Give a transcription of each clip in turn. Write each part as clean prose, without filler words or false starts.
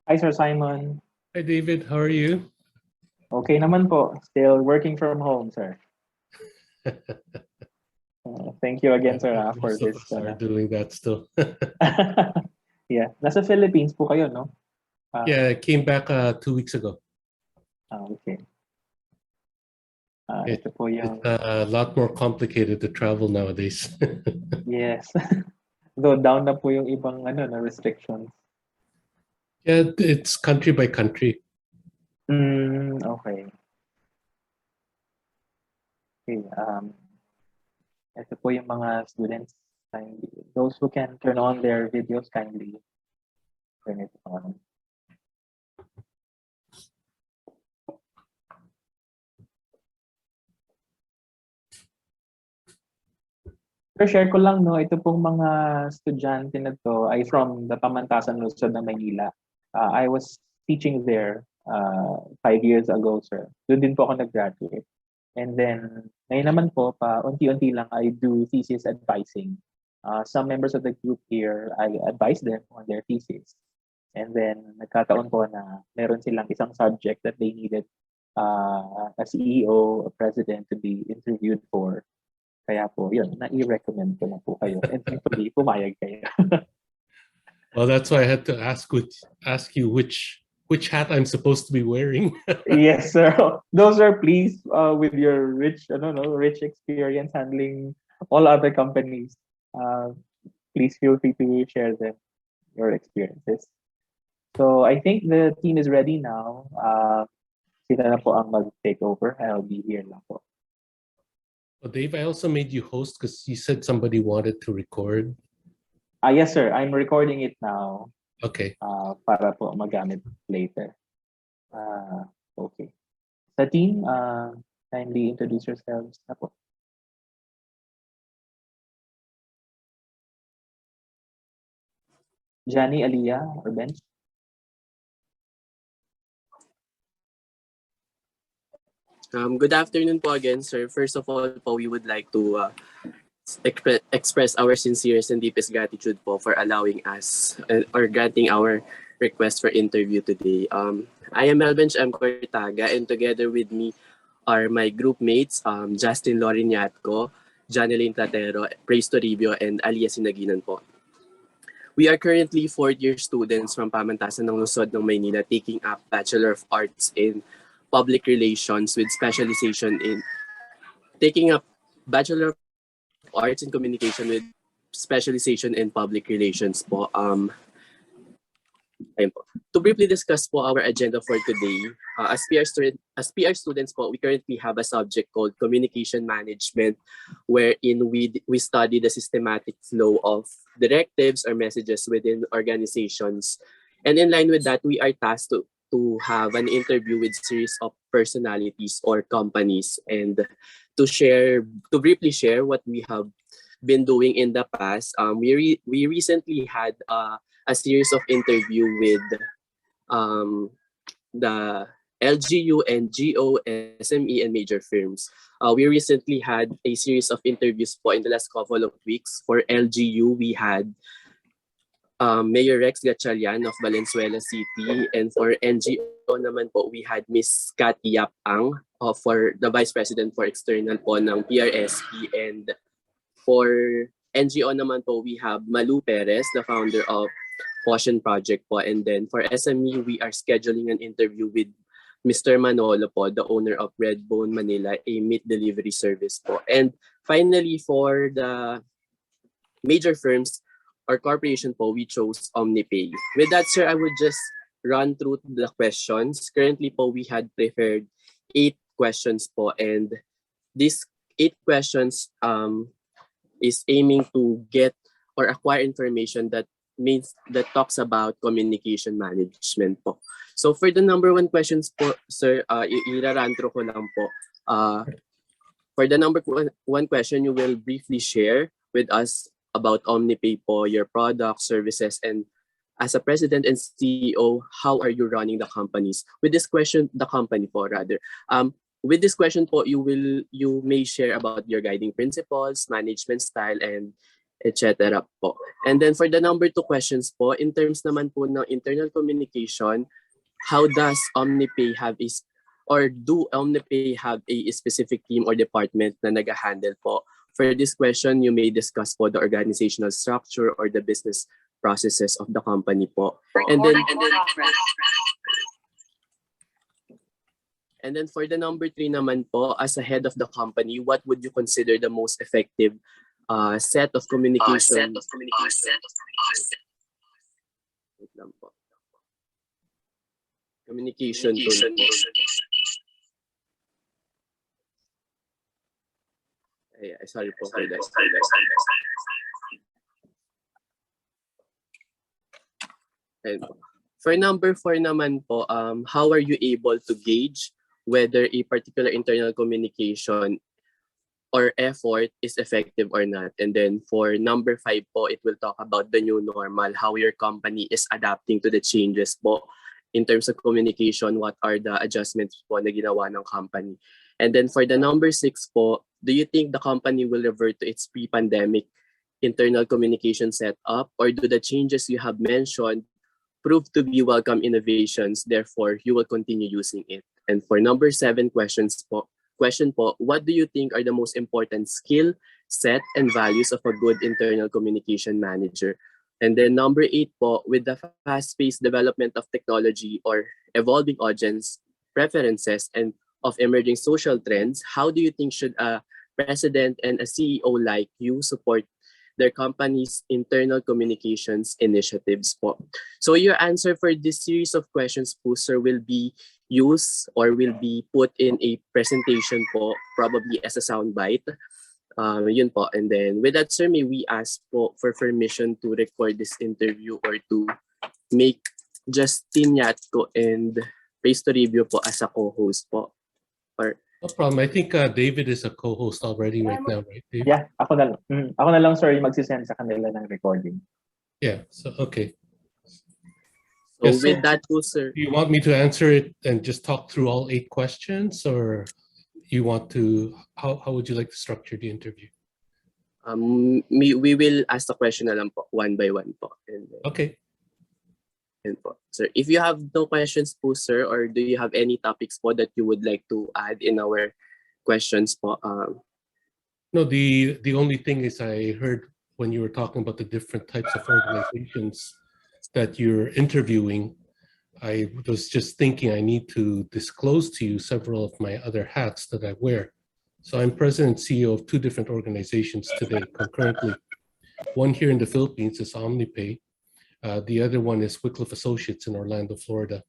Hi, Sir Simon. Hi, David. How are you? Okay naman po. Still working from home, sir. Thank you again, sir, for Most of this. us are doing that still. Yeah. Nasa Philippines po kayo, no? Yeah, I came back 2 weeks ago. Okay. It's Ito po yung... a lot more complicated to travel nowadays. Yes. Though down na po yung ibang na restrictions. Yeah, it's country by country. Okay. Okay. Ito po yung mga students. Those who can turn on their videos kindly. Turn it on. Pero share ko lang, no, ito pong mga estudyante na to ay from the Pamantasan, Lungsod ng Maynila. I was teaching there 5 years ago, sir. Doon din po ako nag-graduate. And then, ngayon naman po, unti-unti lang I do thesis advising. Some members of the group here, I advise them on their thesis. And then, nagkataon po na meron silang isang subject that they needed a CEO, a president to be interviewed for. Kaya po, yun, na-i-recommend ko na po kayo. And thankfully, pumayag kayo. Well, that's why I had to ask you which hat I'm supposed to be wearing. Yes, sir. Those are please with your rich, rich experience handling all other companies. Please feel free to share them, your experiences. So I think the team is ready now. Sila na po ang mag-take over. I'll be here lang po. Well, Dave, I also made you host because you said somebody wanted to record. Yes, sir. I'm recording it now. Okay. Para po magamit later. Okay. Sa team, kindly introduce yourselves na po. Johnny, Aliyah, or Bench? Good afternoon po again, sir. First of all po, we would like to express our sincerest and deepest gratitude po for allowing us or granting our request for interview today. I am Melbench M. Cortaga, and together with me are my group mates, Justin Loriñatco, Janeline Platero, Praise Toribio, and Alia Sinaginan po. We are currently fourth-year students from Pamantasan ng Lungsod ng Maynila taking up Bachelor of Arts in Public Relations with specialization in taking up Bachelor of Arts in Communication with specialization in Public Relations po. To briefly discuss po our agenda for today, as PR students po, we currently have a subject called Communication Management, wherein we study the systematic flow of directives or messages within organizations. And in line with that, we are tasked to have an interview with series of personalities or companies and to briefly share what we have been doing in the past. We recently had a series of interview with the LGU, NGO, SME, and major firms. We recently had a series of interviews po in the last couple of weeks. For LGU, we had Mayor Rex Gatchalian of Valenzuela City, and for NGO naman po, we had Miss Kat Yap Ang for the Vice President for External po ng PRSP, and for NGO naman po, we have Malu Perez, the founder of Caution Project po, and then for SME, we are scheduling an interview with Mr. Manolo po, the owner of Redbone Manila, a meat delivery service po. And finally, for the major firms, or corporation po, we chose OmniPay. With that, sir, I would just run through the questions. Currently po, we had prepared 8 questions po, and these 8 questions is aiming to get or acquire information that talks about communication management po. So for the number 1 questions po, sir, irarantro ko lang po. For the number 1 question, you will briefly share with us about OmniPay po, your products, services, and as a president and CEO, how are you running the companies? With this question, the company po rather. With this question po, you may share about your guiding principles, management style, and etc. po. And then for the number 2 questions po, in terms naman po ng internal communication, how does OmniPay have or do OmniPay have a specific team or department na nag-handle po? For this question, you may discuss po the organizational structure or the business processes of the company po. And then for the number 3 naman po, as a head of the company, what would you consider the most effective set of communication? Wait lang po. Communication tool po. Sorry po for that. And for number 4 naman po, how are you able to gauge whether a particular internal communication or effort is effective or not? And then for number 5 po, it will talk about the new normal, how your company is adapting to the changes po. In terms of communication, what are the adjustments po na ginawa ng company? And then for the number 6 po, do you think the company will revert to its pre-pandemic internal communication setup, or do the changes you have mentioned prove to be welcome innovations, therefore you will continue using it? And for number 7 question po, what do you think are the most important skill set and values of a good internal communication manager? And then number 8 po, with the fast-paced development of technology or evolving audience preferences and of emerging social trends, how do you think should a president and a CEO like you support their company's internal communications initiatives po? So your answer for this series of questions po, sir, will be used or will be put in a presentation po, probably as a soundbite. Yun po. And then with that, sir, may we ask po for permission to record this interview or to make Justin Yatko and Praise to Review po as a co-host po? Or No problem. I think David is a co-host already right now, right, Dave? Yeah, ako na lang, sir, yung magsisend sa kanila ng recording. Yeah, so okay. so Yes, with so that po, sir, do you want me to answer it and just talk through all 8 questions, or you want to, how would you like to structure the interview? we will ask the question na lang po, one by one po. And then, Okay. and po. Sir, if you have no questions po, sir, or do you have any topics po that you would like to add in our questions po? No, the only thing is I heard when you were talking about the different types of organizations that you're interviewing, I was just thinking I need to disclose to you several of my other hats that I wear. So I'm president and CEO of 2 different organizations today concurrently. One here in the Philippines is OmniPay. The other one is Wycliffe Associates in Orlando, Florida.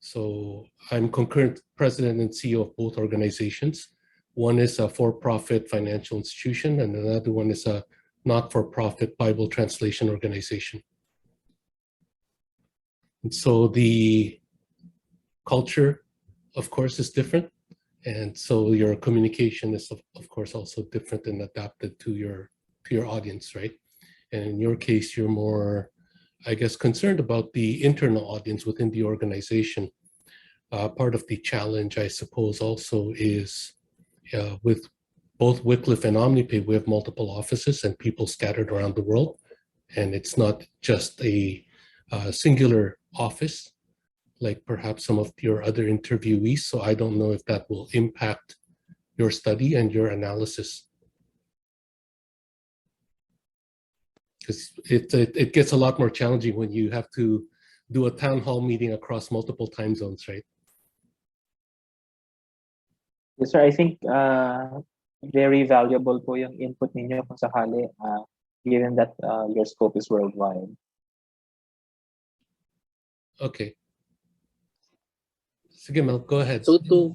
So I'm concurrent president and CEO of both organizations. One is a for-profit financial institution, and another one is a not-for-profit Bible translation organization. And so the culture, of course, is different. And so your communication is, of course, also different and adapted to your audience, right? And in your case, you're more, I guess, concerned about the internal audience within the organization. Part of the challenge, I suppose, also is with both Wycliffe and OmniPay, we have multiple offices and people scattered around the world. And it's not just a singular office, like perhaps some of your other interviewees. So I don't know if that will impact your study and your analysis. Because it gets a lot more challenging when you have to do a town hall meeting across multiple time zones, right? Yes, sir, I think very valuable po yung input ninyo kung sakali, given that your scope is worldwide. Okay. Sige, Mel, go ahead. So to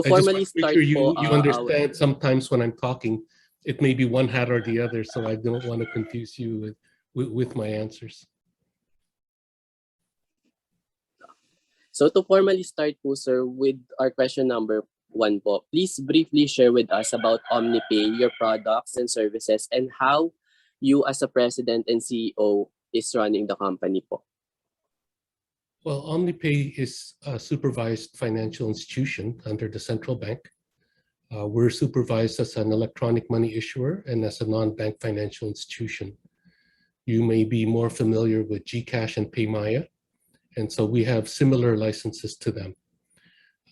formally start sure you, po, you understand sometimes when I'm talking, it may be one hat or the other, so I don't want to confuse you with my answers. So to formally start po, sir, with our question number 1 po, please briefly share with us about OmniPay, your products and services, and how you as a president and CEO is running the company po. Well, OmniPay is a supervised financial institution under the central bank. We're supervised as an electronic money issuer and as a non-bank financial institution. You may be more familiar with GCash and PayMaya, and so we have similar licenses to them.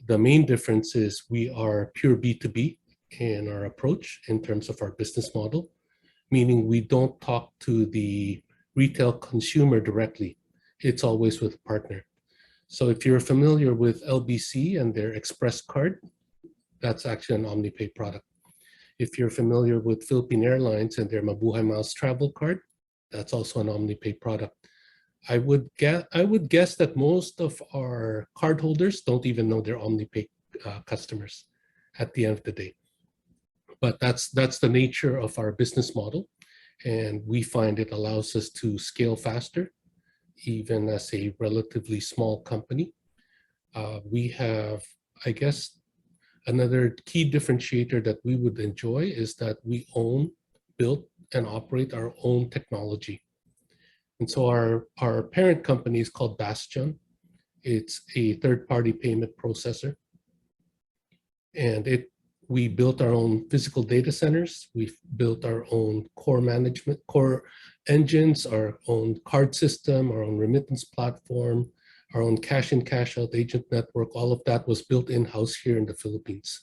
The main difference is we are pure B2B in our approach in terms of our business model, meaning we don't talk to the retail consumer directly. It's always with a partner. So if you're familiar with LBC and their Express card, that's actually an OmniPay product. If you're familiar with Philippine Airlines and their Mabuhay Miles travel card, that's also an OmniPay product. I would guess that most of our cardholders don't even know they're OmniPay customers at the end of the day. But that's the nature of our business model, and we find it allows us to scale faster, even as a relatively small company. We have, I guess, another key differentiator that we would enjoy is that we own, build, and operate our own technology. And so our parent company is called Bastion. It's a third-party payment processor. And we built our own physical data centers. We've built our own core engines, our own card system, our own remittance platform, our own cash in, cash out agent network. All of that was built in-house here in the Philippines.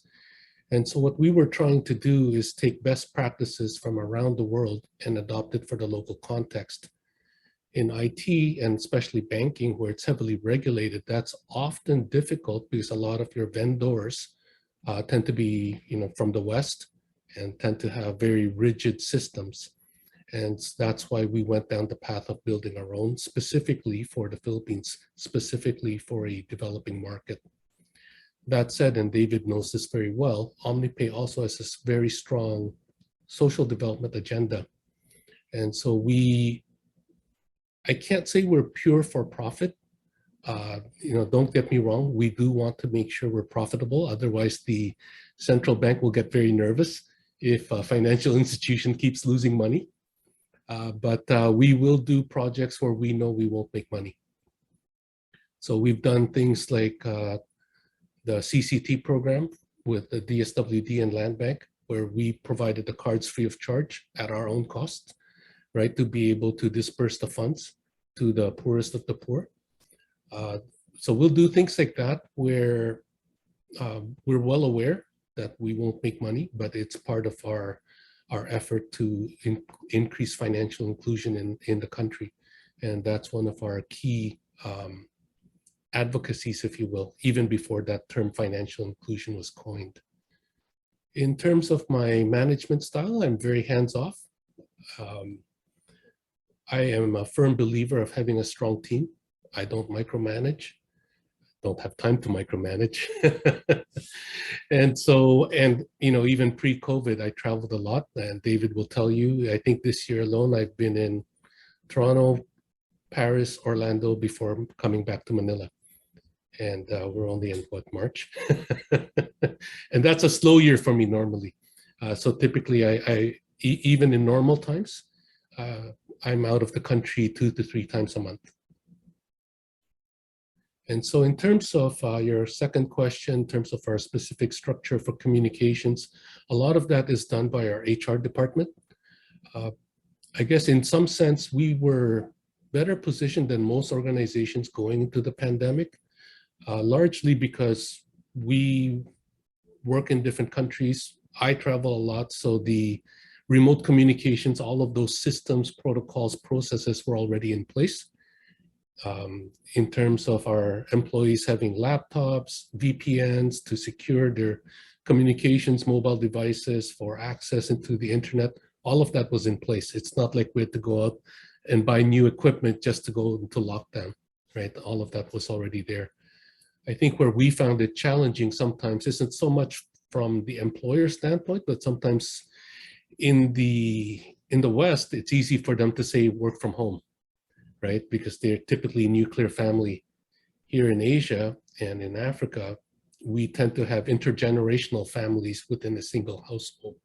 And so what we were trying to do is take best practices from around the world and adopt it for the local context. In IT, and especially banking, where it's heavily regulated, that's often difficult because a lot of your vendors tend to be, from the West and tend to have very rigid systems. And that's why we went down the path of building our own, specifically for the Philippines, specifically for a developing market. That said, and David knows this very well, OmniPay also has this very strong social development agenda. And so I can't say we're pure for profit. Don't get me wrong, we do want to make sure we're profitable. Otherwise, the central bank will get very nervous if a financial institution keeps losing money. But we will do projects where we know we won't make money. So we've done things like the CCT program with the DSWD and Land Bank, where we provided the cards free of charge at our own cost, right, to be able to disperse the funds to the poorest of the poor. So we'll do things like that where we're well aware that we won't make money, but it's part of our effort to increase financial inclusion in the country. And that's one of our key advocacies, if you will, even before that term financial inclusion was coined. In terms of my management style, I'm very hands-off. I am a firm believer of having a strong team. I don't micromanage, don't have time to micromanage. And even pre-COVID, I traveled a lot, and David will tell you, I think this year alone, I've been in Toronto, Paris, Orlando before coming back to Manila. And we're only in March. And that's a slow year for me normally. So typically even in normal times, I'm out of the country 2 to 3 times a month. And so in terms of your second question, in terms of our specific structure for communications, a lot of that is done by our HR department. I guess in some sense, we were better positioned than most organizations going into the pandemic, largely because we work in different countries. I travel a lot, so the remote communications, all of those systems, protocols, processes were already in place. In terms of our employees having laptops, VPNs to secure their communications, mobile devices for access into the internet, all of that was in place. It's not like we had to go out and buy new equipment just to go into lockdown, right? All of that was already there. I think where we found it challenging sometimes isn't so much from the employer standpoint, but sometimes in the West, it's easy for them to say work from home, right? Because they're typically nuclear family. Here in Asia and in Africa, we tend to have intergenerational families within a single household.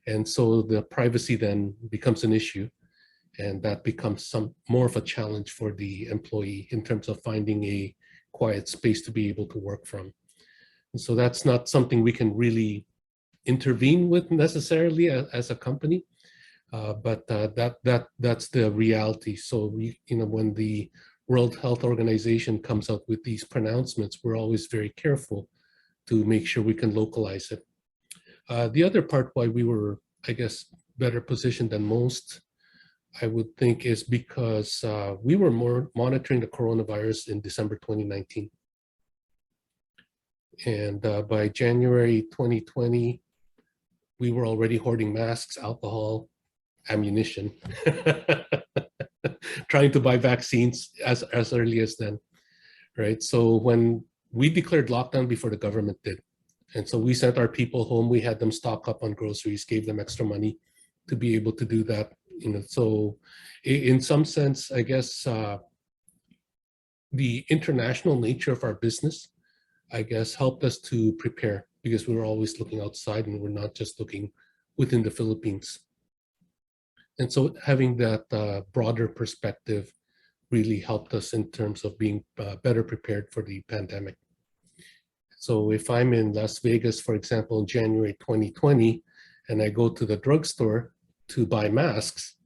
And so the privacy then becomes an issue, and that becomes more of a challenge for the employee in terms of finding a quiet space to be able to work from. And so that's not something we can really intervene with necessarily as a company, but that's the reality. So when the World Health Organization comes out with these pronouncements, we're always very careful to make sure we can localize it. The other part why we were, I guess, better positioned than most, I would think, is because we were more monitoring the coronavirus in December 2019. And by January 2020, we were already hoarding masks, alcohol, ammunition, trying to buy vaccines as early as then, right? So when we declared lockdown before the government did, and so we sent our people home, we had them stock up on groceries, gave them extra money to be able to do that. So in some sense, I guess the international nature of our business, I guess, helped us to prepare, because we were always looking outside and we're not just looking within the Philippines. And so having that broader perspective really helped us in terms of being better prepared for the pandemic. So if I'm in Las Vegas, for example, in January 2020, and I go to the drugstore to buy masks,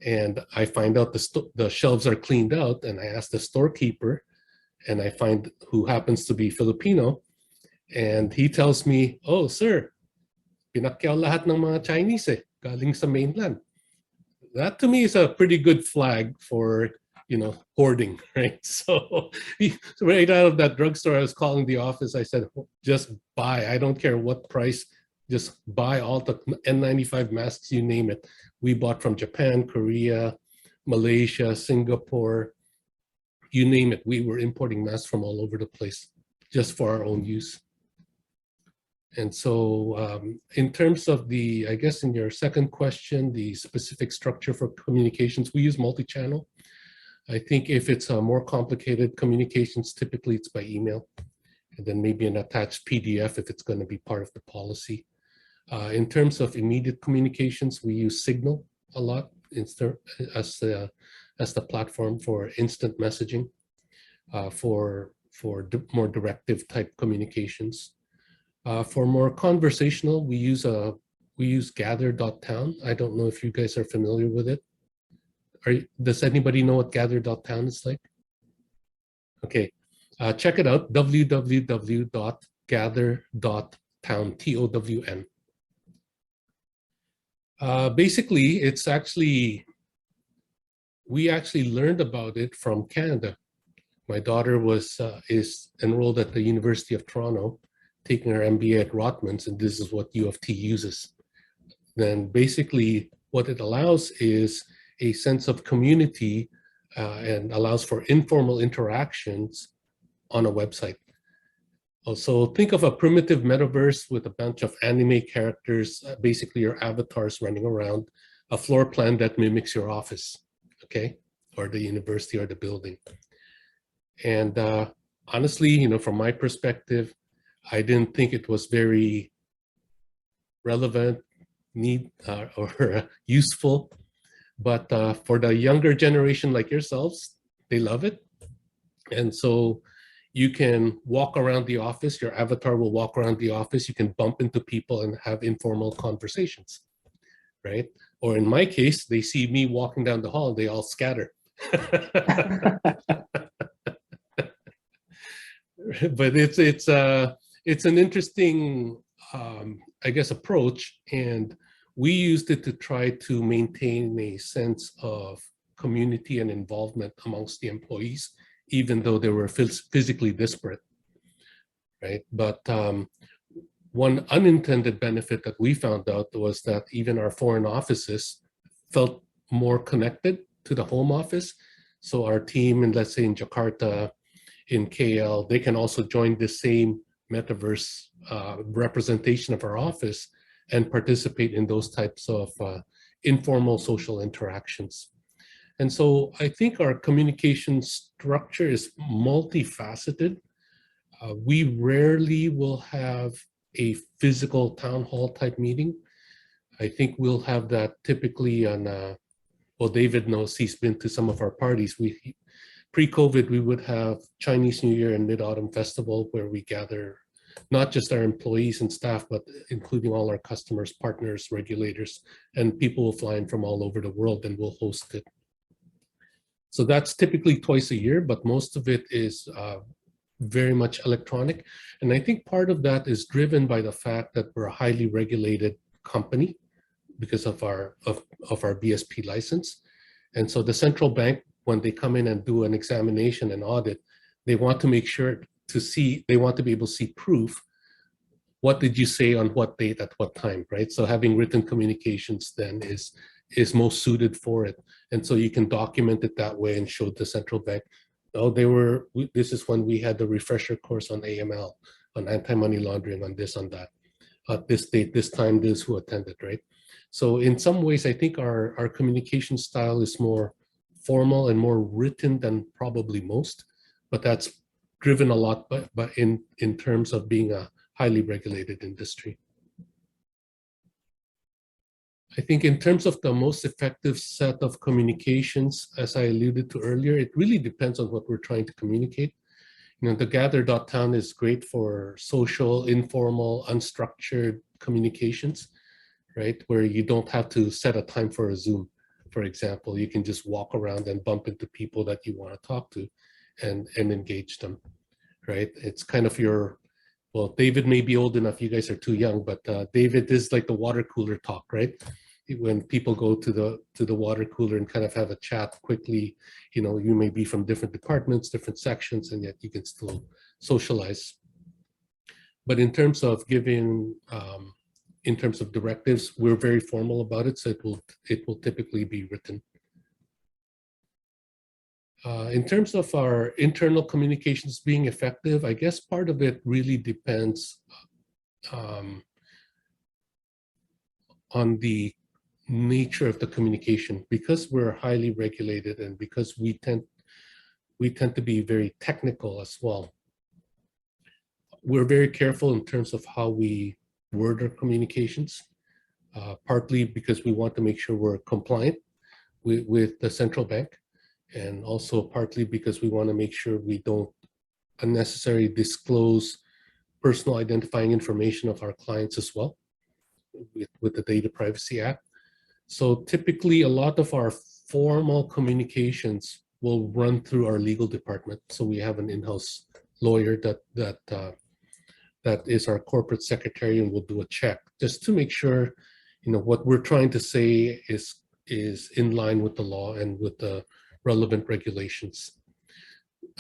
and I find out the shelves are cleaned out, and I ask the storekeeper, and I find who happens to be Filipino, and he tells me, "Oh, sir, pinakyaw lahat ng mga Chinese galing sa mainland." That to me is a pretty good flag for hoarding, right? So right out of that drugstore, I was calling the office. I said, "Just buy. I don't care what price. Just buy all the N95 masks, you name it." We bought from Japan, Korea, Malaysia, Singapore. You name it, we were importing masks from all over the place just for our own use. And so in terms of I guess in your second question, the specific structure for communications, we use multi-channel. I think if it's a more complicated communications, typically it's by email, and then maybe an attached PDF if it's going to be part of the policy. In terms of immediate communications, we use Signal a lot as the platform for instant messaging, for more directive type communications. For more conversational, we use gather.town. I don't know if you guys are familiar with it. Does anybody know what gather.town is like? Okay, check it out, www.gather.town, TOWN. Basically, we actually learned about it from Canada. My daughter is enrolled at the University of Toronto, taking her MBA at Rotman's, and this is what U of T uses. Then basically what it allows is a sense of community and allows for informal interactions on a website. Also, think of a primitive metaverse with a bunch of anime characters, basically your avatars running around, a floor plan that mimics your office, okay, or the university or the building. And honestly, from my perspective, I didn't think it was very relevant, or useful. But for the younger generation like yourselves, they love it. And so you can walk around the office, your avatar will walk around the office, you can bump into people and have informal conversations, right? Or in my case, they see me walking down the hall, they all scatter. But it's an interesting, I guess, approach, and we used it to try to maintain a sense of community and involvement amongst the employees, even though they were physically disparate, right? But one unintended benefit that we found out was that even our foreign offices felt more connected to the home office. So our team, and let's say in Jakarta, in KL, they can also join the same metaverse representation of our office and participate in those types of informal social interactions. And so I think our communication structure is multifaceted. We rarely will have a physical town hall type meeting. I think we'll have that typically on, well, David knows, he's been to some of our parties. Pre-COVID, we would have Chinese New Year and Mid-Autumn Festival where we gather not just our employees and staff, but including all our customers, partners, regulators, and people will fly in from all over the world, and we'll host it. So that's typically twice a year, but most of it is very much electronic. And I think part of that is driven by the fact that we're a highly regulated company because of our BSP license. And so the central bank, when they come in and do an examination and audit, they want to make sure they want to be able to see proof. What did you say on what date at what time, right? So having written communications then is most suited for it. And so you can document it that way and show the central bank, oh, this is when we had the refresher course on AML, on anti-money laundering, on this, on that. At this date, this time, this who attended, right? So in some ways, I think our communication style is more formal and more written than probably most, but that's driven a lot by in terms of being a highly regulated industry. I think in terms of the most effective set of communications, as I alluded to earlier, it really depends on what we're trying to communicate. You know, the gather.town is great for social, informal, unstructured communications, right? Where you don't have to set a time for a Zoom, for example. You can just walk around and bump into people that you want to talk to and engage them, right? It's kind of well, David may be old enough, you guys are too young, but David is like the water cooler talk, right? When people go to the water cooler and kind of have a chat quickly, you know, you may be from different departments, different sections, and yet you can still socialize. But in terms of giving, in terms of directives, we're very formal about it, so it will typically be written. In terms of our internal communications being effective, I guess part of it really depends on the nature of the communication. Because we're highly regulated and because we tend to be very technical as well. We're very careful in terms of how we word our communications, partly because we want to make sure we're compliant with the central bank, and also partly because we want to make sure we don't unnecessarily disclose personal identifying information of our clients as well with the Data Privacy Act. So typically a lot of our formal communications will run through our legal department. So we have an in-house lawyer that is our corporate secretary, and will do a check just to make sure, you know, what we're trying to say is in line with the law and with the relevant regulations.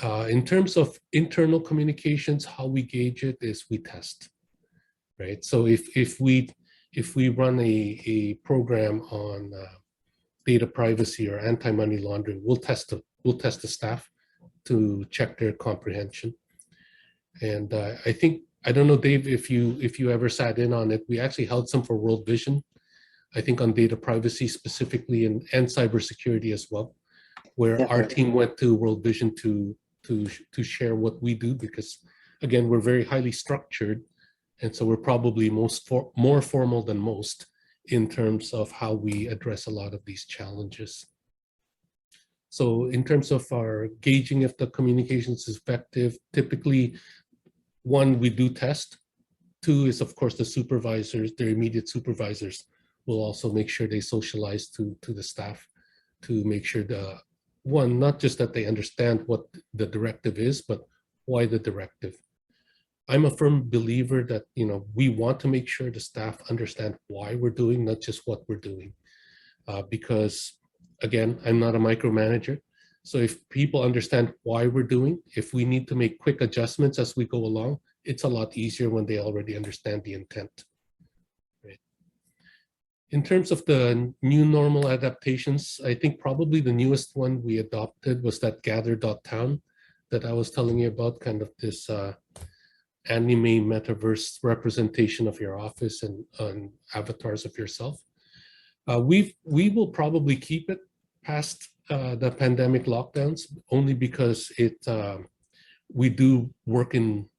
In terms of internal communications, how we gauge it is we test, right? So if we run a program on data privacy or anti-money laundering, we'll test the staff to check their comprehension. And I think, I don't know, Dave, if you ever sat in on it, we actually held some for World Vision, I think on data privacy specifically, and cybersecurity as well, where our team went to World Vision to share what we do, because again, we're very highly structured, and so we're probably more formal than most in terms of how we address a lot of these challenges. So in terms of our gauging if the communications is effective, typically, one, we do test. Two is, of course, the supervisors, their immediate supervisors will also make sure they socialize to the staff to make sure one, not just that they understand what the directive is, but why the directive. I'm a firm believer that, you know, we want to make sure the staff understand why we're doing, not just what we're doing. Because again, I'm not a micromanager. So if people understand why we're doing, if we need to make quick adjustments as we go along, it's a lot easier when they already understand the intent. Right. In terms of the new normal adaptations, I think probably the newest one we adopted was that gather.town that I was telling you about, kind of this anime metaverse representation of your office and avatars of yourself. We will probably keep it past the pandemic lockdowns, only because we do work in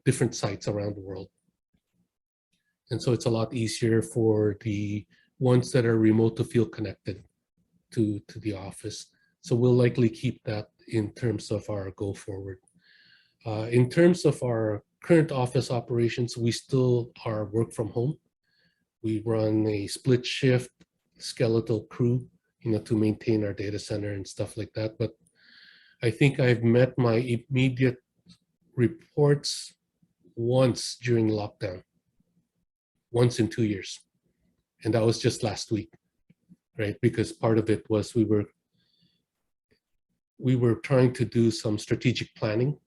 different sites around the world. And so it's a lot easier for the ones that are remote to feel connected to the office. So we'll likely keep that in terms of our go forward. In terms of our current office operations, we still are work from home. We run a split shift skeletal crew, to maintain our data center and stuff like that. But I think I've met my immediate reports once during lockdown, once in 2 years. And that was just last week, right? Because part of it was we were trying to do some strategic planning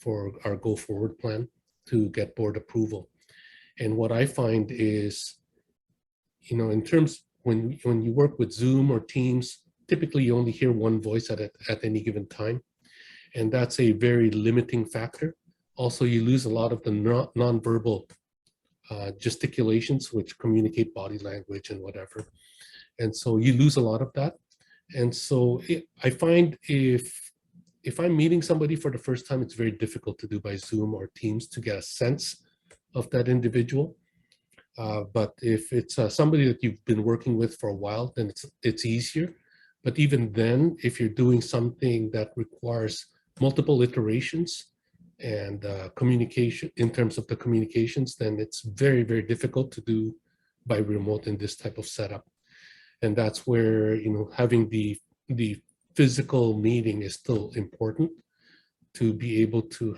for our go forward plan to get board approval. And what I find is, in terms when you work with Zoom or Teams, typically you only hear one voice at any given time. And that's a very limiting factor. Also, you lose a lot of the nonverbal gesticulations, which communicate body language and whatever. And so you lose a lot of that. And so I find if I'm meeting somebody for the first time, it's very difficult to do by Zoom or Teams to get a sense of that individual. But if it's somebody that you've been working with for a while, then it's easier. But even then, if you're doing something that requires multiple iterations and communication in terms of the communications, then it's very, very difficult to do by remote in this type of setup. And that's where, having the physical meeting is still important to be able to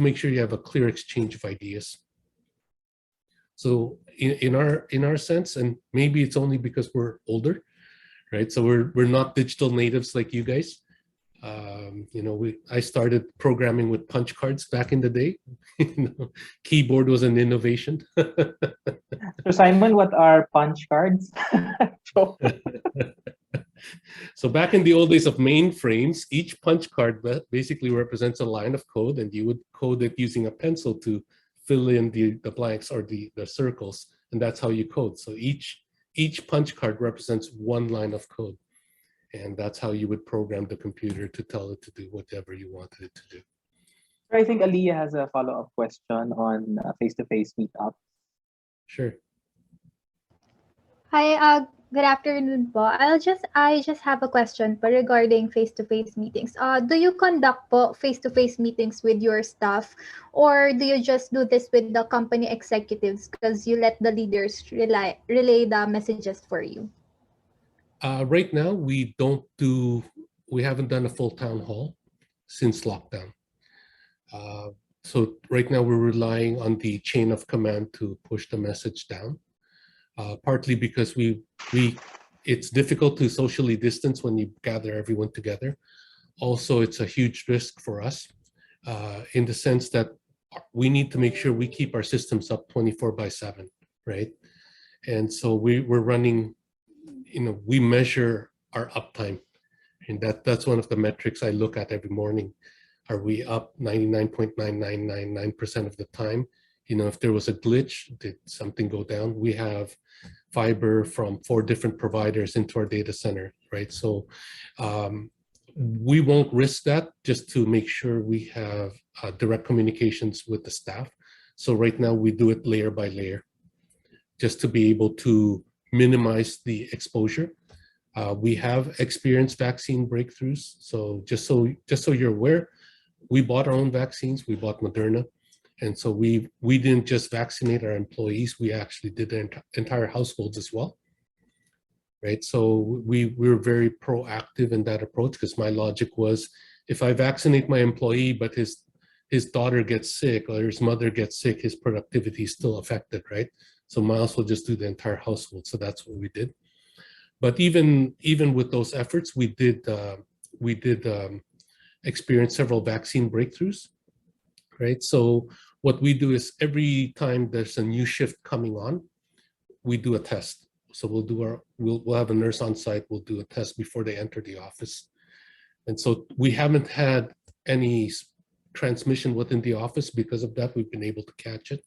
make sure you have a clear exchange of ideas. So in our sense, and maybe it's only because we're older, right? So we're not digital natives like you guys. I started programming with punch cards back in the day. Keyboard was an innovation. So Simon, what are punch cards? So back in the old days of mainframes, each punch card basically represents a line of code, and you would code it using a pencil to fill in the blanks or the circles, and that's how you code. So each punch card represents one line of code, and that's how you would program the computer to tell it to do whatever you wanted it to do. I think Aliyah has a follow-up question on face-to-face meetup. Sure. Hi, good afternoon po. I just have a question po regarding face-to-face meetings. Do you conduct po face-to-face meetings with your staff, or do you just do this with the company executives because you let the leaders relay the messages for you? Right now, we haven't done a full town hall since lockdown. So right now we're relying on the chain of command to push the message down. Partly because it's difficult to socially distance when you gather everyone together. Also, it's a huge risk for us in the sense that we need to make sure we keep our systems up 24/7, right? And so we're running, we measure our uptime, and that's one of the metrics I look at every morning. Are we up 99.9999% of the time? If there was a glitch, did something go down? We have fiber from 4 different providers into our data center, right? So we won't risk that just to make sure we have direct communications with the staff. So right now we do it layer by layer, just to be able to minimize the exposure. We have experienced vaccine breakthroughs. So just so you're aware, we bought our own vaccines. We bought Moderna. And so we didn't just vaccinate our employees, we actually did their entire households as well, right? So we were very proactive in that approach, because my logic was, if I vaccinate my employee, but his daughter gets sick or his mother gets sick, his productivity is still affected, right? So might as well just do the entire household. So that's what we did. But even with those efforts, we did experience several vaccine breakthroughs, right? So what we do is every time there's a new shift coming on, we do a test. So we'll have a nurse on site, we'll do a test before they enter the office. And so we haven't had any transmission within the office because of that. We've been able to catch it.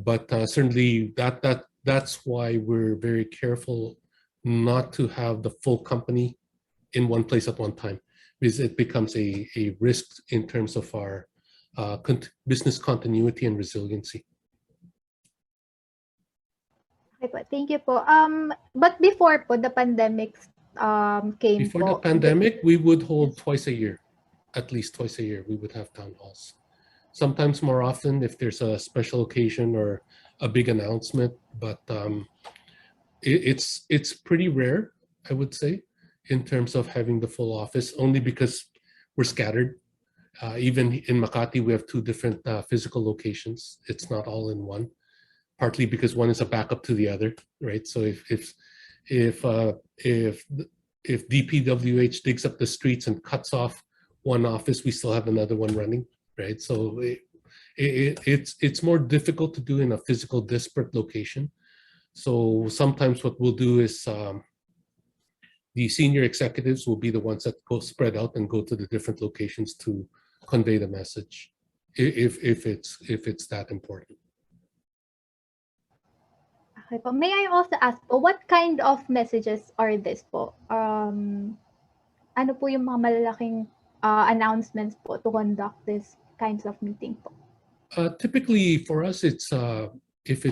But certainly that's why we're very careful not to have the full company in one place at one time, because it becomes a risk in terms of our business continuity and resiliency. Okay po, thank you po. But before po the pandemic came Before po, the pandemic, we would hold twice a year, at least twice a year. We would have town halls. sometimes more often if there's a special occasion or a big announcement, but it's pretty rare, I would say, in terms of having the full office, only because we're scattered. Even in Makati, we have two different physical locations. It's not all in one, partly because one is a backup to the other, right? So if DPWH digs up the streets and cuts off one office, we still have another one running, right? So it's more difficult to do in a physical disparate location. So sometimes what we'll do is the senior executives will be the ones that go spread out and go to the different locations to convey the message, if it's that important. Okay po. May I also ask po, what kind of messages are this po? Ano po yung mga malalaking announcements po to conduct this kinds of meeting po? Typically for us, it's if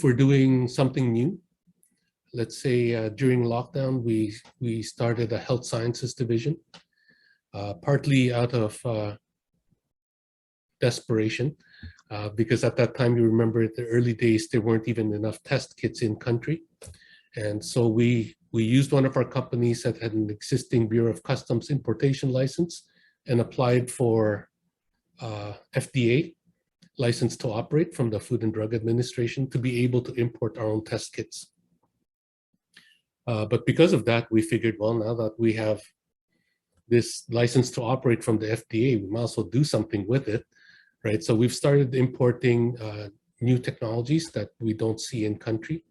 we're doing something new. Let's say during lockdown, we started a health sciences division, partly out of desperation, because at that time, you remember the early days, there weren't even enough test kits in country. And so we used one of our companies that had an existing Bureau of Customs importation license and applied for FDA license to operate from the Food and Drug Administration to be able to import our own test kits. But because of that, we figured, well, now that we have this license to operate from the FDA, we might as well do something with it, right? So we've started importing new technologies that we don't see in country.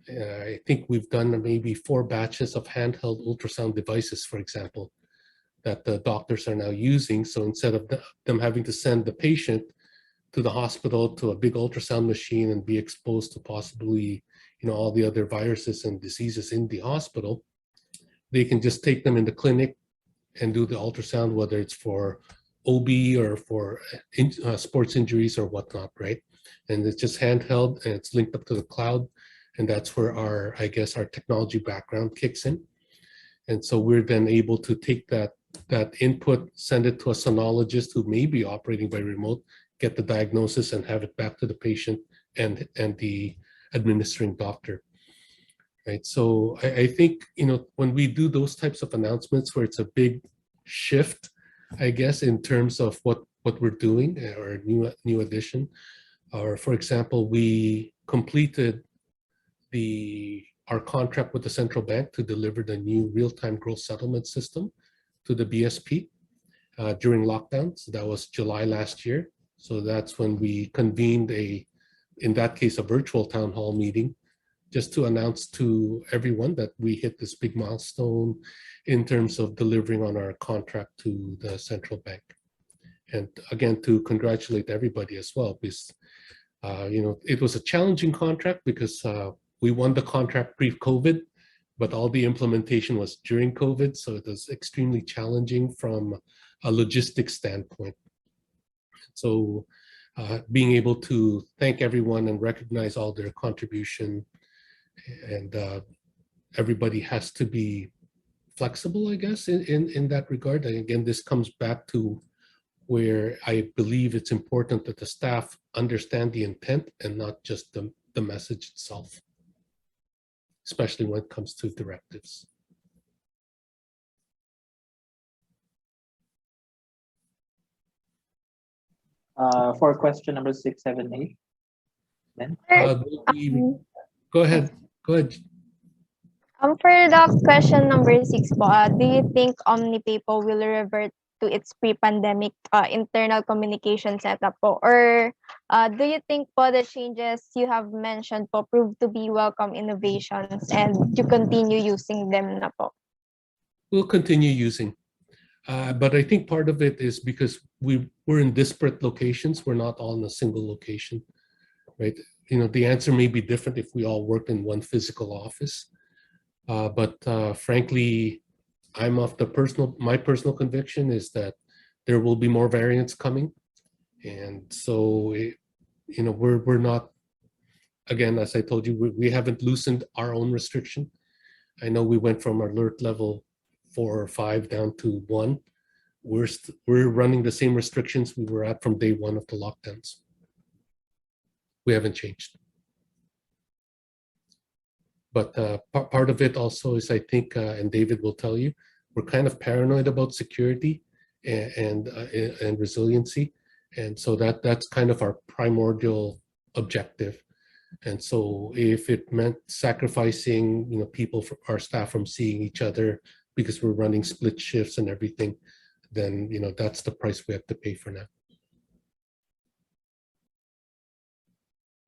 I think we've done maybe 4 batches of handheld ultrasound devices, for example, that the doctors are now using. So instead of them having to send the patient to the hospital to a big ultrasound machine and be exposed to possibly, all the other viruses and diseases in the hospital, they can just take them in the clinic and do the ultrasound, whether it's for OB or for sports injuries or whatnot, right? And it's just handheld and it's linked up to the cloud. And that's where our technology background kicks in. And so we're then able to take that input, send it to a sonologist who may be operating by remote, get the diagnosis and have it back to the patient and the administering doctor, right? So I think, when we do those types of announcements where it's a big shift, I guess, in terms of what we're doing or new addition, or for example, we completed our contract with the central bank to deliver the new real-time gross settlement system to the BSP during lockdown. So that was July last year. So that's when we convened in that case, a virtual town hall meeting, just to announce to everyone that we hit this big milestone in terms of delivering on our contract to the central bank. And again, to congratulate everybody as well, because it was a challenging contract because we won the contract pre-COVID, but all the implementation was during COVID. So it was extremely challenging from a logistics standpoint. So being able to thank everyone and recognize all their contribution, and everybody has to be flexible, I guess, in that regard. And again, this comes back to where I believe it's important that the staff understand the intent and not just the message itself, especially when it comes to directives. For question number 6, 7, 8. Then Go ahead. For the question number 6 po, do you think OmniPay will revert to its pre-pandemic internal communication setup po? Or do you think po the changes you have mentioned po prove to be welcome innovations and you continue using them na po? We'll continue using. But I think part of it is because we're in disparate locations. We're not all in a single location, right? The answer may be different if we all worked in one physical office. But frankly, my personal conviction is that there will be more variants coming. And so, we're not, again, as I told you, we haven't loosened our own restriction. I know we went from alert level 4 or 5 down to 1, we're running the same restrictions we were at from day one of the lockdowns. We haven't changed. But part of it also is, I think, and David will tell you, we're kind of paranoid about security and resiliency, and so that's kind of our primordial objective. And so, if it meant sacrificing, people, our staff, from seeing each other because we're running split shifts and everything, then that's the price we have to pay for now.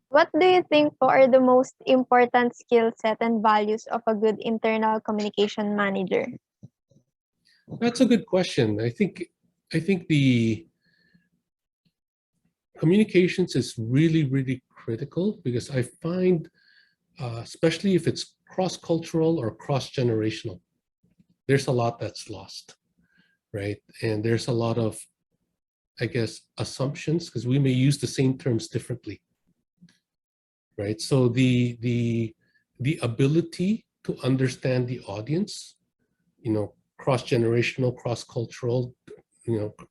What do you think are the most important skill set and values of a good internal communication manager? That's a good question. I think the communications is really, really critical, because I find, especially if it's cross-cultural or cross-generational, there's a lot that's lost, right? And there's a lot of, I guess, assumptions, because we may use the same terms differently, right? So the ability to understand the audience, cross-generational, cross-cultural,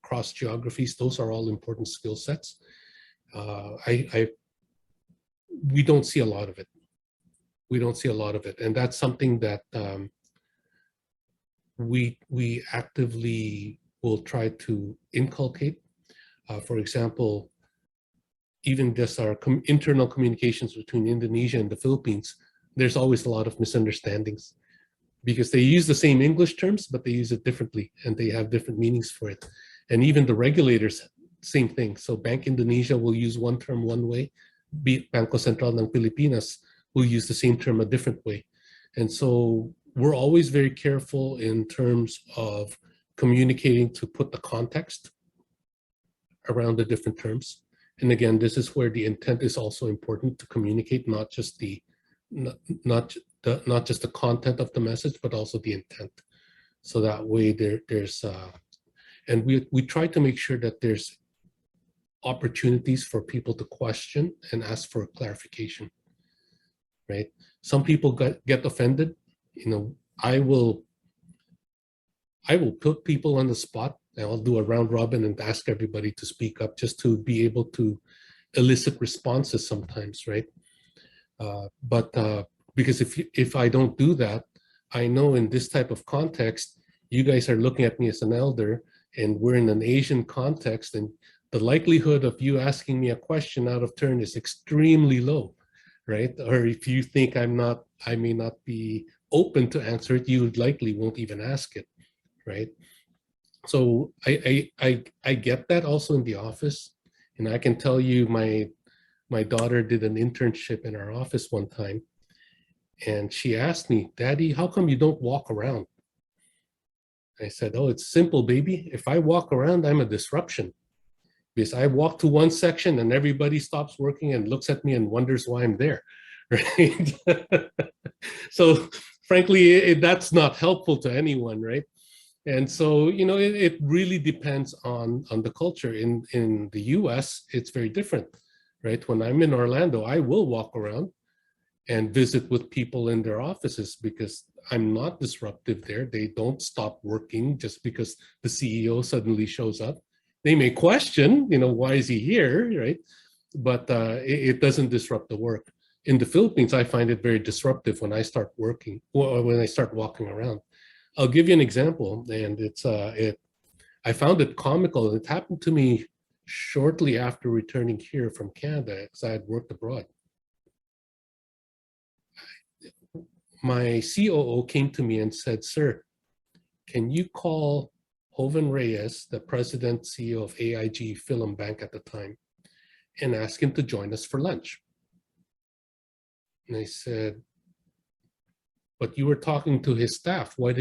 cross geographies, those are all important skill sets. We don't see a lot of it. We don't see a lot of it, and that's something that we actively will try to inculcate. For example, even just our internal communications between Indonesia and the Philippines, there's always a lot of misunderstandings, because they use the same English terms, but they use it differently, and they have different meanings for it. And even the regulators, same thing. So Bank Indonesia will use one term one way, Bangko Sentral ng Pilipinas will use the same term a different way. And so we're always very careful in terms of communicating to put the context around the different terms. And again, this is where the intent is also important to communicate, not just the content of the message, but also the intent. So that way there's and we try to make sure that there's opportunities for people to question and ask for clarification, right? Some people get offended. I will put people on the spot, and I'll do a round robin and ask everybody to speak up, just to be able to elicit responses sometimes, right? Because if I don't do that, I know in this type of context, you guys are looking at me as an elder, and we're in an Asian context, and the likelihood of you asking me a question out of turn is extremely low, right? Or if you think I may not be open to answer it, you likely won't even ask it, right? So I get that also in the office, and I can tell you my daughter did an internship in our office one time, and she asked me, "Daddy, how come you don't walk around?" I said, "Oh, it's simple, baby. If I walk around, I'm a disruption. Because I walk to one section and everybody stops working and looks at me and wonders why I'm there," right? So frankly, that's not helpful to anyone, right? And so, it really depends on the culture. In the US, it's very different, right? When I'm in Orlando, I will walk around and visit with people in their offices, because I'm not disruptive there. They don't stop working just because the CEO suddenly shows up. They may question, why is he here, right? But it doesn't disrupt the work. In the Philippines, I find it very disruptive when I start working, or when I start walking around. I'll give you an example, and I found it comical. It happened to me shortly after returning here from Canada, because I had worked abroad. My COO came to me and said, "Sir, can you call Joven Reyes, the president CEO of AIG Film Bank at the time, and ask him to join us for lunch?" And I said, "But you were talking to his staff. Why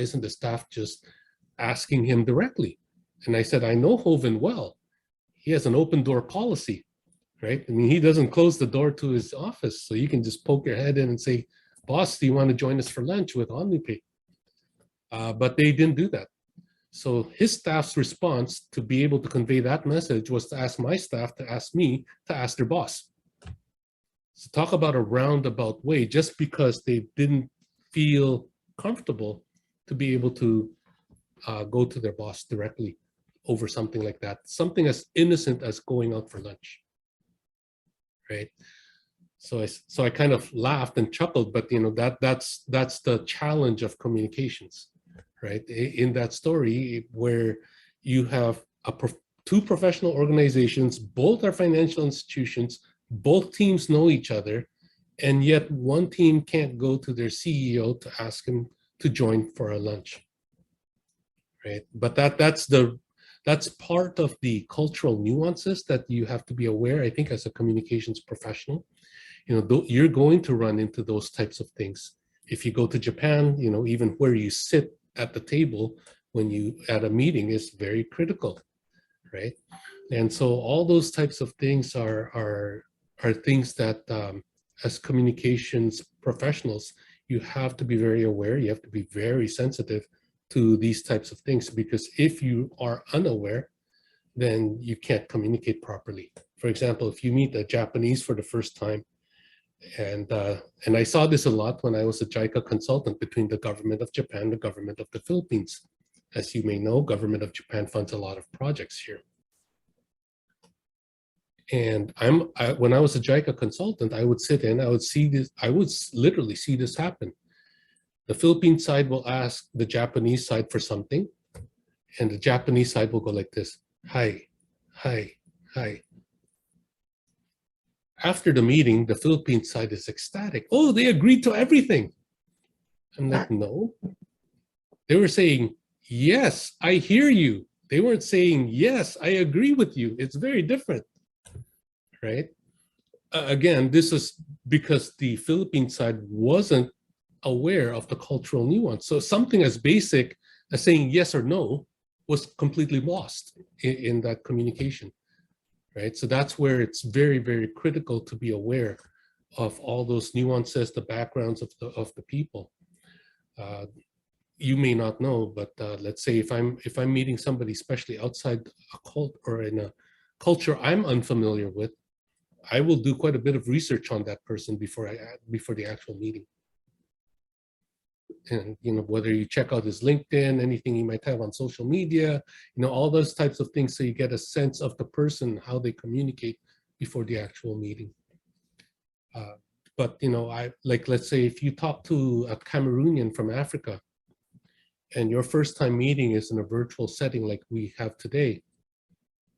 isn't the staff just asking him directly?" And I said, "I know Joven well. He has an open door policy, right? I mean, he doesn't close the door to his office, so you can just poke your head in and say, 'Boss, do you want to join us for lunch with OmniPay?'" But they didn't do that. So his staff's response to be able to convey that message was to ask my staff to ask me to ask their boss. So talk about a roundabout way, just because they didn't feel comfortable to be able to go to their boss directly over something like that. Something as innocent as going out for lunch, right? So I kind of laughed and chuckled, but that's the challenge of communications, right? In that story where you have two professional organizations, both are financial institutions, both teams know each other, and yet one team can't go to their CEO to ask him to join for a lunch, right? But that's part of the cultural nuances that you have to be aware, I think, as a communications professional. You're going to run into those types of things. If you go to Japan, even where you sit at the table when you at a meeting is very critical, right? And so all those types of things are things that as communications professionals, you have to be very aware. You have to be very sensitive to these types of things, because if you are unaware, then you can't communicate properly. For example, if you meet a Japanese for the first time, and I saw this a lot when I was a JICA consultant between the government of Japan, the government of the Philippines. As you may know, government of Japan funds a lot of projects here. And when I was a JICA consultant, I would sit in, I would see this, I would literally see this happen. The Philippine side will ask the Japanese side for something, and the Japanese side will go like this: hi, hi, hi. After the meeting, the Philippine side is ecstatic. Oh, they agreed to everything. I'm like, no. They were saying, yes, I hear you. They weren't saying, yes, I agree with you. It's very different, right? Again, this is because the Philippine side wasn't aware of the cultural nuance. So something as basic as saying yes or no was completely lost in that communication. Right? So that's where it's very, very critical to be aware of all those nuances, the backgrounds of the people. You may not know, but let's say if I'm meeting somebody, especially outside a cult or in a culture I'm unfamiliar with, I will do quite a bit of research on that person before the actual meeting. And whether you check out his LinkedIn, anything he might have on social media, all those types of things, so you get a sense of the person, how they communicate before the actual meeting. But let's say if you talk to a Cameroonian from Africa, and your first time meeting is in a virtual setting like we have today,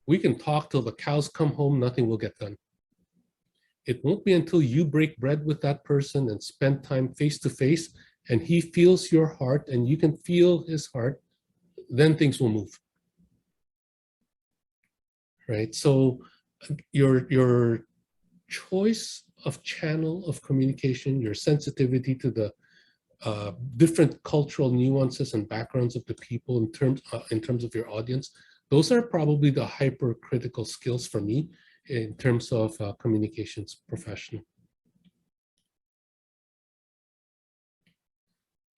we can talk till the cows come home, nothing will get done. It won't be until you break bread with that person and spend time face to face, and he feels your heart and you can feel his heart, then things will move. Right? So your choice of channel of communication, your sensitivity to the different cultural nuances and backgrounds of the people in terms of your audience, those are probably the hypercritical skills for me in terms of communications professional.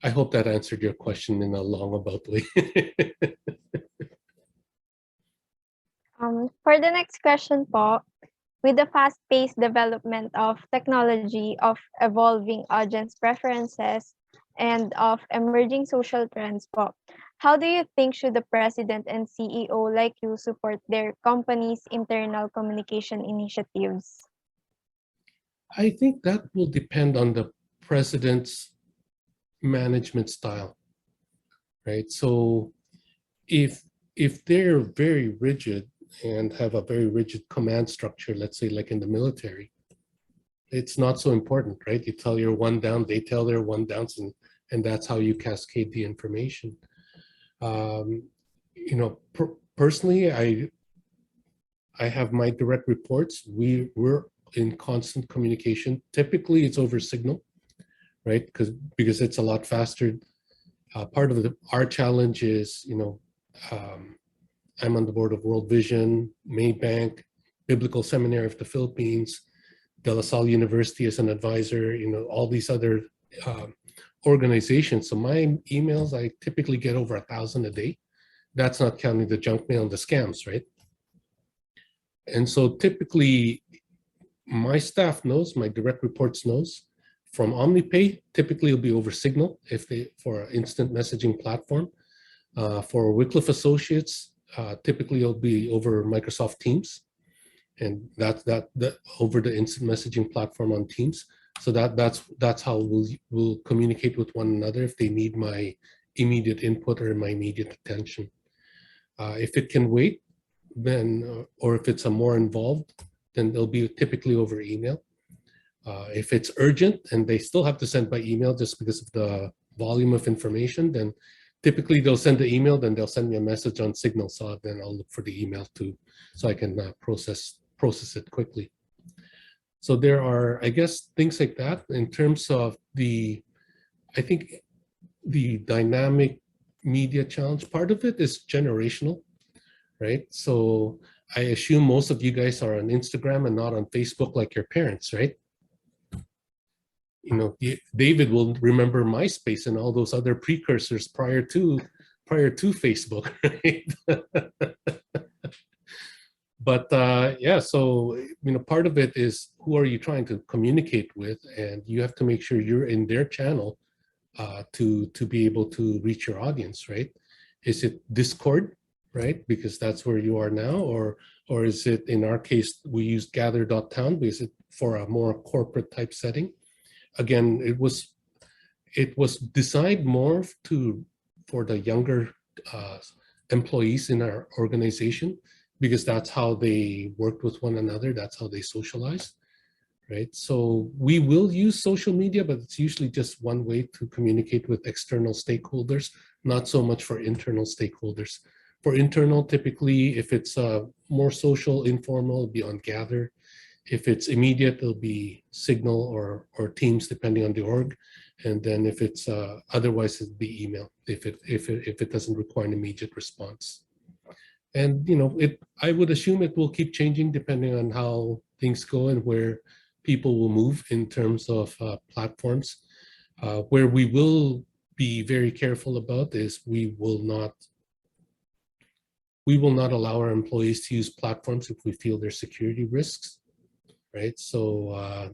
I hope that answered your question in a long about way. For the next question po, with the fast-paced development of technology, of evolving audience preferences, and of emerging social trends po, how do you think should the president and CEO like you support their company's internal communication initiatives? I think that will depend on the president's management style, right? So if they're very rigid and have a very rigid command structure, let's say like in the military, it's not so important, right? You tell your one down, they tell their one downs, and that's how you cascade the information. Personally, I have my direct reports. We're in constant communication. Typically, it's over Signal, right? Because it's a lot faster. Part of our challenge is, I'm on the board of World Vision, Maybank, Biblical Seminary of the Philippines, De La Salle University as an advisor, all these other organizations. So my emails, I typically get over 1,000 a day. That's not counting the junk mail and the scams, right? And so typically my staff knows, my direct reports knows. From OmniPay, typically it'll be over Signal for an instant messaging platform. For Wycliffe Associates, typically it'll be over Microsoft Teams, and that over the instant messaging platform on Teams. So that's how we'll communicate with one another if they need my immediate input or my immediate attention. If it can wait, then or if it's a more involved, then it'll be typically over email. If it's urgent and they still have to send by email just because of the volume of information, then typically they'll send the email, then they'll send me a message on Signal, so then I'll look for the email too, so I can process it quickly. So there are, I guess, things like that in terms of I think the dynamic media challenge. Part of it is generational, right? So I assume most of you guys are on Instagram and not on Facebook like your parents, right? You know, David will remember MySpace and all those other precursors prior to Facebook, right? But yeah, so part of it is who are you trying to communicate with, and you have to make sure you're in their channel to be able to reach your audience, right? Is it Discord, right? Because that's where you are now, or is it, in our case, we use gather.town because it's for a more corporate type setting. Again, it was designed more for the younger employees in our organization, because that's how they worked with one another, that's how they socialize, right? So we will use social media, but it's usually just one way to communicate with external stakeholders, not so much for internal stakeholders. For internal, typically, if it's more social, informal, it'll be on Gather. If it's immediate, it'll be Signal or Teams, depending on the org. And then if it's otherwise, it'll be email if it doesn't require an immediate response. And I would assume it will keep changing depending on how things go and where people will move in terms of platforms. Where we will be very careful about is we will not allow our employees to use platforms if we feel there's security risks. Right, so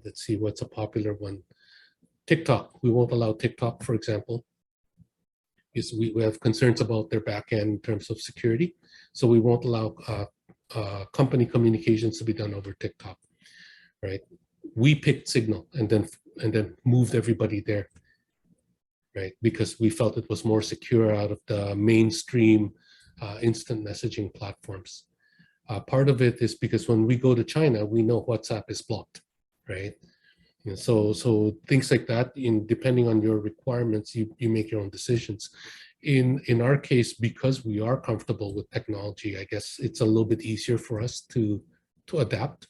let's see what's a popular one. TikTok, we won't allow TikTok, for example, because we have concerns about their backend in terms of security. So we won't allow company communications to be done over TikTok, right? We picked Signal and then moved everybody there, right? Because we felt it was more secure out of the mainstream instant messaging platforms. Part of it is because when we go to China, we know WhatsApp is blocked, right? And so things like that, depending on your requirements, you make your own decisions. In our case, because we are comfortable with technology, I guess it's a little bit easier for us to adapt.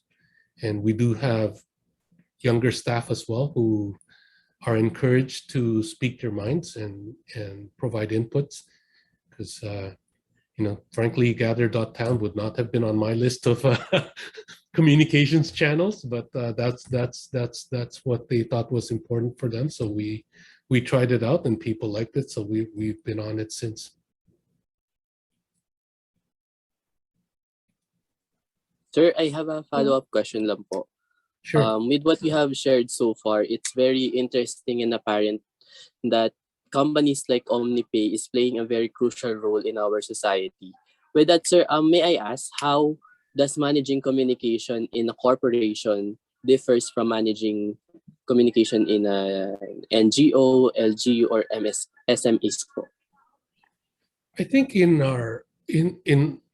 And we do have younger staff as well who are encouraged to speak their minds and provide inputs, because frankly, gather.town would not have been on my list of communications channels, but that's what they thought was important for them. So we tried it out and people liked it, so we've been on it since. Sir, I have a follow-up question lang po. Sure. With what you have shared so far, it's very interesting and apparent that companies like OmniPay is playing a very crucial role in our society. With that, sir, may I ask, how does managing communication in a corporation differs from managing communication in a NGO, LGU, or SMEs? I think in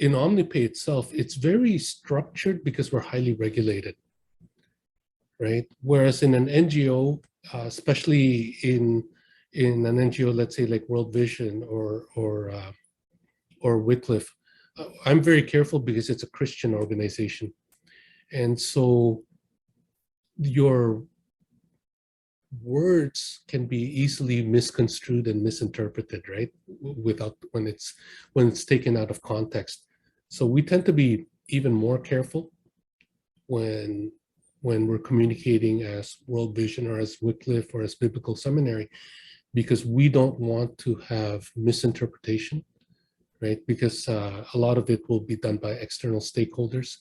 OmniPay itself, it's very structured because we're highly regulated, right? Whereas in an NGO, especially in an NGO, let's say like World Vision or Wycliffe, I'm very careful because it's a Christian organization. And so your words can be easily misconstrued and misinterpreted, right? When it's taken out of context. So we tend to be even more careful when we're communicating as World Vision or as Wycliffe or as Biblical Seminary, because we don't want to have misinterpretation, right? Because a lot of it will be done by external stakeholders.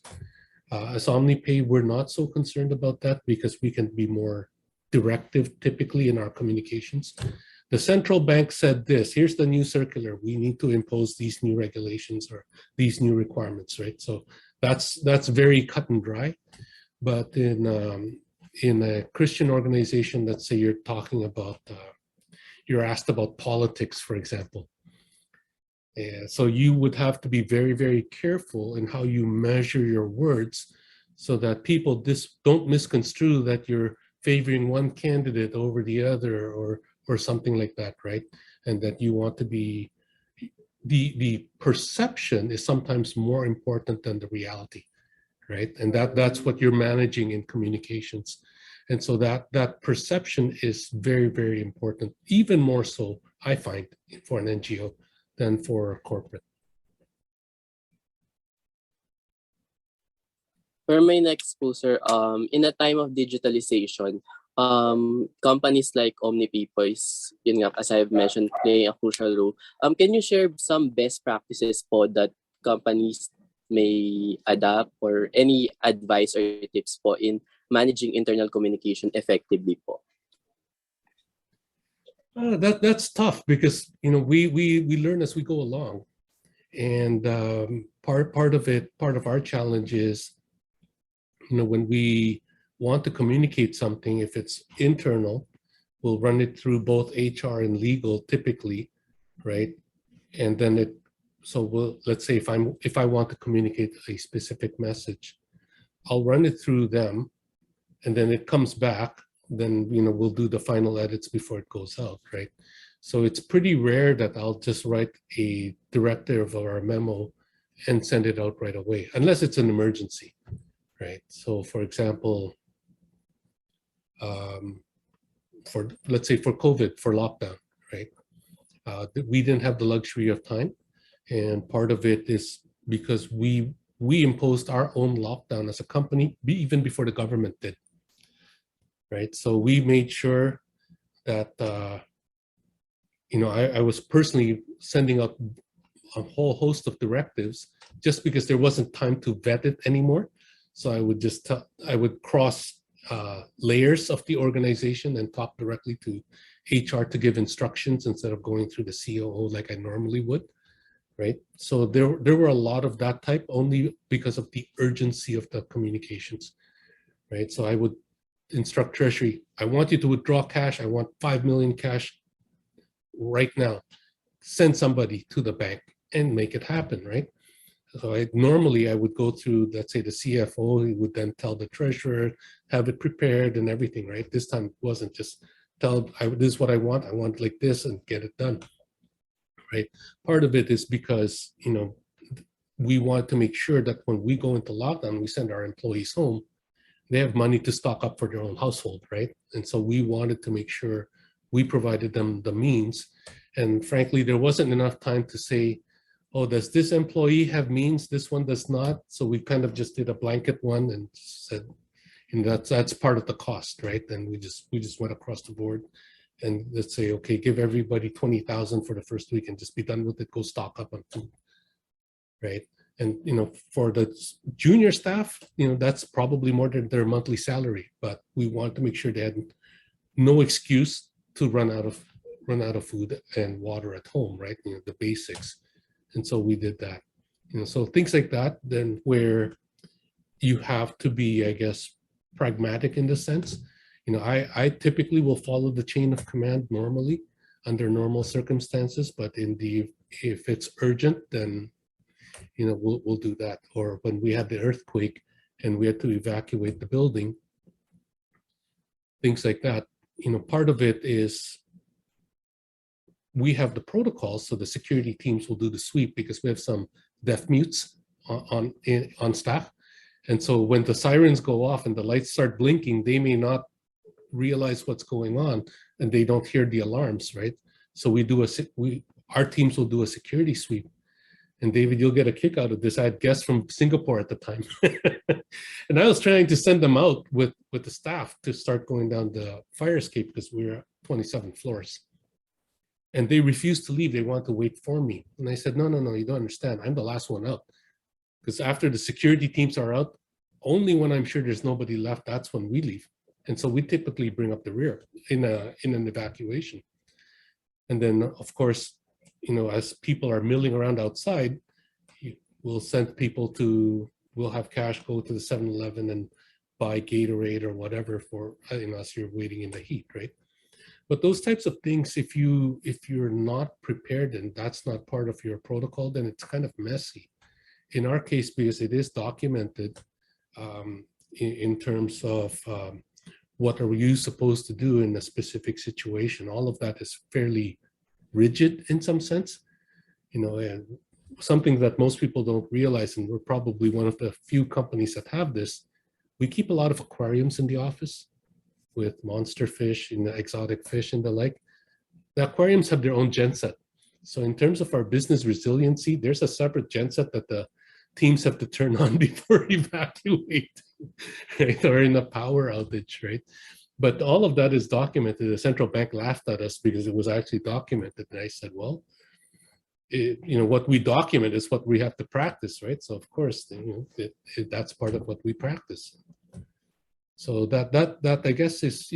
As OmniPay, we're not so concerned about that because we can be more directive typically in our communications. the central bank said this, here's the new circular, we need to impose these new regulations or these new requirements, right? So that's very cut and dry. But in a Christian organization, let's say you're talking about, you're asked about politics, for example. And so you would have to be very, very careful in how you measure your words so that people don't misconstrue that you're favoring one candidate over the other or something like that, right? And that you want to be, the perception is sometimes more important than the reality, right? And that's what you're managing in communications. And so that perception is very, very important, even more so, I find, for an NGO than for corporate. For my next po, sir, in a time of digitalization, companies like OmniPeople is, yun nga, as I've mentioned, playing a crucial role. Can you share some best practices po that companies may adapt or any advice or tips po in managing internal communication effectively po? That's tough because we learn as we go along, and part of our challenge is, when we want to communicate something, if it's internal, we'll run it through both HR and legal typically, right? And then let's say if I want to communicate a specific message, I'll run it through them, and then it comes back. Then we'll do the final edits before it goes out, right? So it's pretty rare that I'll just write a directive or a memo and send it out right away, unless it's an emergency, right? So for example, let's say for COVID, for lockdown, right? We didn't have the luxury of time, and part of it is because we imposed our own lockdown as a company, even before the government did. Right, so we made sure that I was personally sending out a whole host of directives just because there wasn't time to vet it anymore. So I would cross layers of the organization and talk directly to HR to give instructions instead of going through the COO like I normally would. Right, so there were a lot of that type only because of the urgency of the communications. Right, so I would instruct Treasury, I want you to withdraw cash. I want 5 million cash right now. Send somebody to the bank and make it happen, right? So normally I would go through, let's say, the CFO. He would then tell the treasurer, have it prepared and everything, right? This time it wasn't just this is what I want like this, and get it done, right? Part of it is because, we want to make sure that when we go into lockdown, we send our employees home, they have money to stock up for their own household, right? And so we wanted to make sure we provided them the means. And frankly, there wasn't enough time to say, oh, does this employee have means? This one does not. So we kind of just did a blanket one and said, that's part of the cost, right? And we just went across the board and let's say, okay, give everybody 20,000 for the first week and just be done with it. Go stock up on food, right? And for the junior staff, that's probably more than their monthly salary. But we want to make sure they had no excuse to run out of food and water at home, right? The basics. And so we did that. So things like that. Then where you have to be, I guess, pragmatic in the sense. I typically will follow the chain of command normally under normal circumstances, but if it's urgent, then we'll do that. Or when we had the earthquake and we had to evacuate the building, things like that. Part of it is we have the protocols, so the security teams will do the sweep because we have some deaf mutes on staff. And so when the sirens go off and the lights start blinking, they may not realize what's going on and they don't hear the alarms, right? So our teams will do a security sweep. And David, you'll get a kick out of this. I had guests from Singapore at the time. And I was trying to send them out with the staff to start going down the fire escape because we were 27 floors. And they refused to leave. They wanted to wait for me. And I said, no, you don't understand. I'm the last one out. Because after the security teams are out, only when I'm sure there's nobody left, that's when we leave. And so we typically bring up the rear in an evacuation. And then, of course, as people are milling around outside, we'll send people to, we'll have cash go to the 7-Eleven and buy Gatorade or whatever for, as you're waiting in the heat, right? But those types of things, if you're not prepared and that's not part of your protocol, then it's kind of messy. In our case, because it is documented in terms of what are you supposed to do in a specific situation, all of that is fairly rigid in some sense, and something that most people don't realize, and we're probably one of the few companies that have this, we keep a lot of aquariums in the office with monster fish and exotic fish and the like. The aquariums have their own genset. So in terms of our business resiliency, there's a separate genset that the teams have to turn on before evacuating, right? Or in a power outage, right? But all of that is documented. The central bank laughed at us because it was actually documented. And I said, well, what we document is what we have to practice, right? So of course, that's part of what we practice. So that I guess is,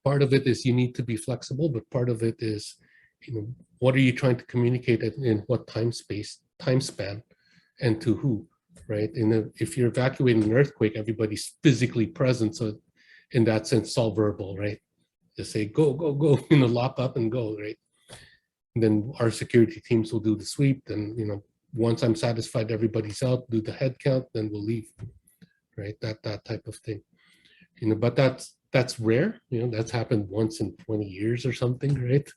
part of it is you need to be flexible, but part of it is, what are you trying to communicate in what time span, and to who, right? And if you're evacuating an earthquake, everybody's physically present. So in that sense, it's all verbal, right? Just say, go, go, go, lock up and go, right? And then our security teams will do the sweep. Then, once I'm satisfied everybody's out, do the head count, then we'll leave, right? That type of thing, but that's rare. That's happened once in 20 years or something, right?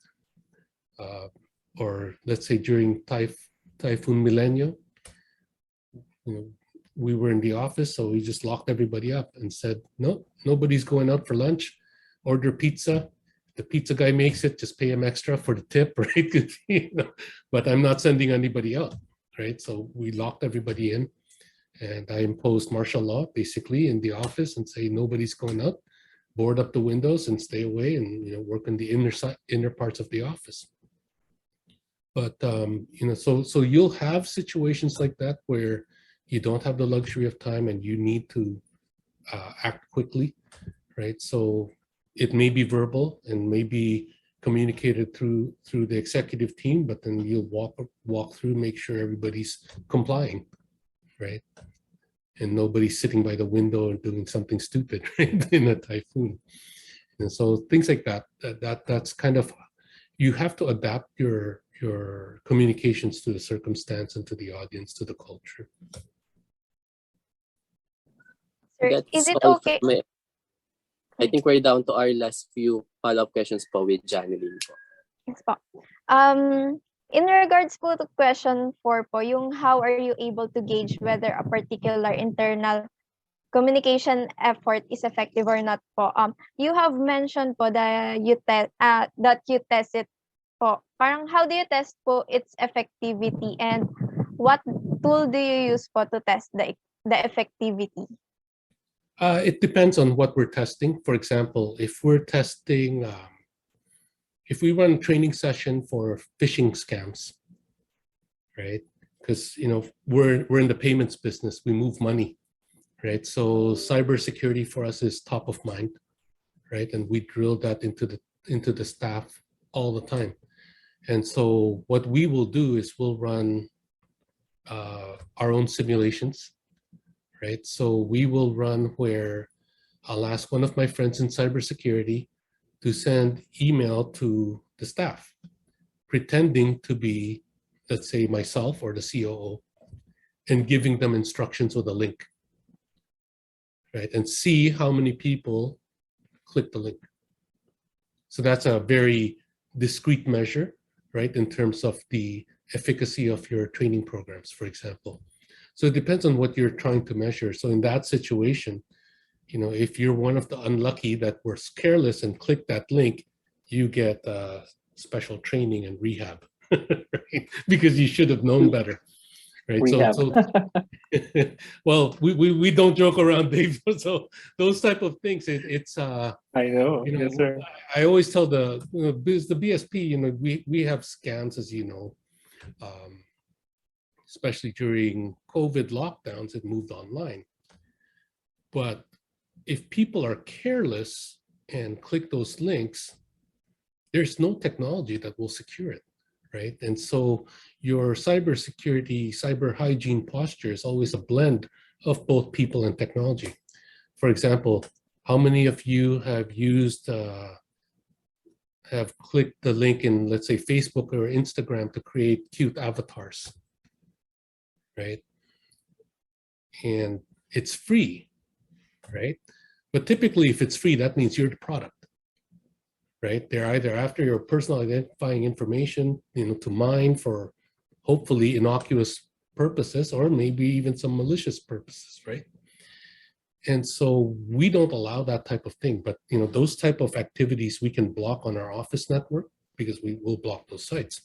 Or let's say during Typhoon Milenio, we were in the office, so we just locked everybody up and said, no, nobody's going out for lunch. Order pizza. The pizza guy makes it, just pay him extra for the tip, right? But I'm not sending anybody out, right? So we locked everybody in, and I imposed martial law basically in the office and say nobody's going out. Board up the windows and stay away, and work in the inner parts of the office. But so you'll have situations like that where you don't have the luxury of time and you need to act quickly, right? So it may be verbal and may be communicated through the executive team, but then you'll walk through, make sure everybody's complying, right? And nobody's sitting by the window and doing something stupid, right? In a typhoon. And so things like that's kind of, you have to adapt your communications to the circumstance and to the audience, to the culture. Sir, is it all okay? from I think we're down to our last few follow-up questions po with Janeline po. Yes po. In regards po to question 4 po, yung how are you able to gauge whether a particular internal communication effort is effective or not po? You have mentioned po that you test it po. Parang how do you test po its effectivity, and what tool do you use po to test the effectivity? It depends on what we're testing. For example, if we're testing, if we run a training session for phishing scams, right? Because we're in the payments business, we move money, right? So cybersecurity for us is top of mind, right? And we drill that into the staff all the time. And so what we will do is we'll run our own simulations, right? So we will run where I'll ask one of my friends in cybersecurity to send email to the staff, pretending to be, let's say, myself or the COO, and giving them instructions with a link, right? And see how many people click the link. So that's a very discrete measure, right? In terms of the efficacy of your training programs, for example. So it depends on what you're trying to measure. So in that situation, if you're one of the unlucky that were careless and clicked that link, you get special training and rehab, right? Because you should have known better, right? Rehab. So well, we don't joke around, Dave. So those type of things, it's I know. Yes, sir. I always tell the BSP, we have scams, as you know, especially during COVID lockdowns, it moved online. But if people are careless and click those links, there's no technology that will secure it, right? And so your cybersecurity, cyber hygiene posture is always a blend of both people and technology. For example, how many of you have used, have clicked the link in, let's say, Facebook or Instagram to create cute avatars, right? And it's free, right? But typically, if it's free, that means you're the product, right? They're either after your personal identifying information, to mine for hopefully innocuous purposes, or maybe even some malicious purposes, right? And so we don't allow that type of thing, but those type of activities we can block on our office network because we will block those sites.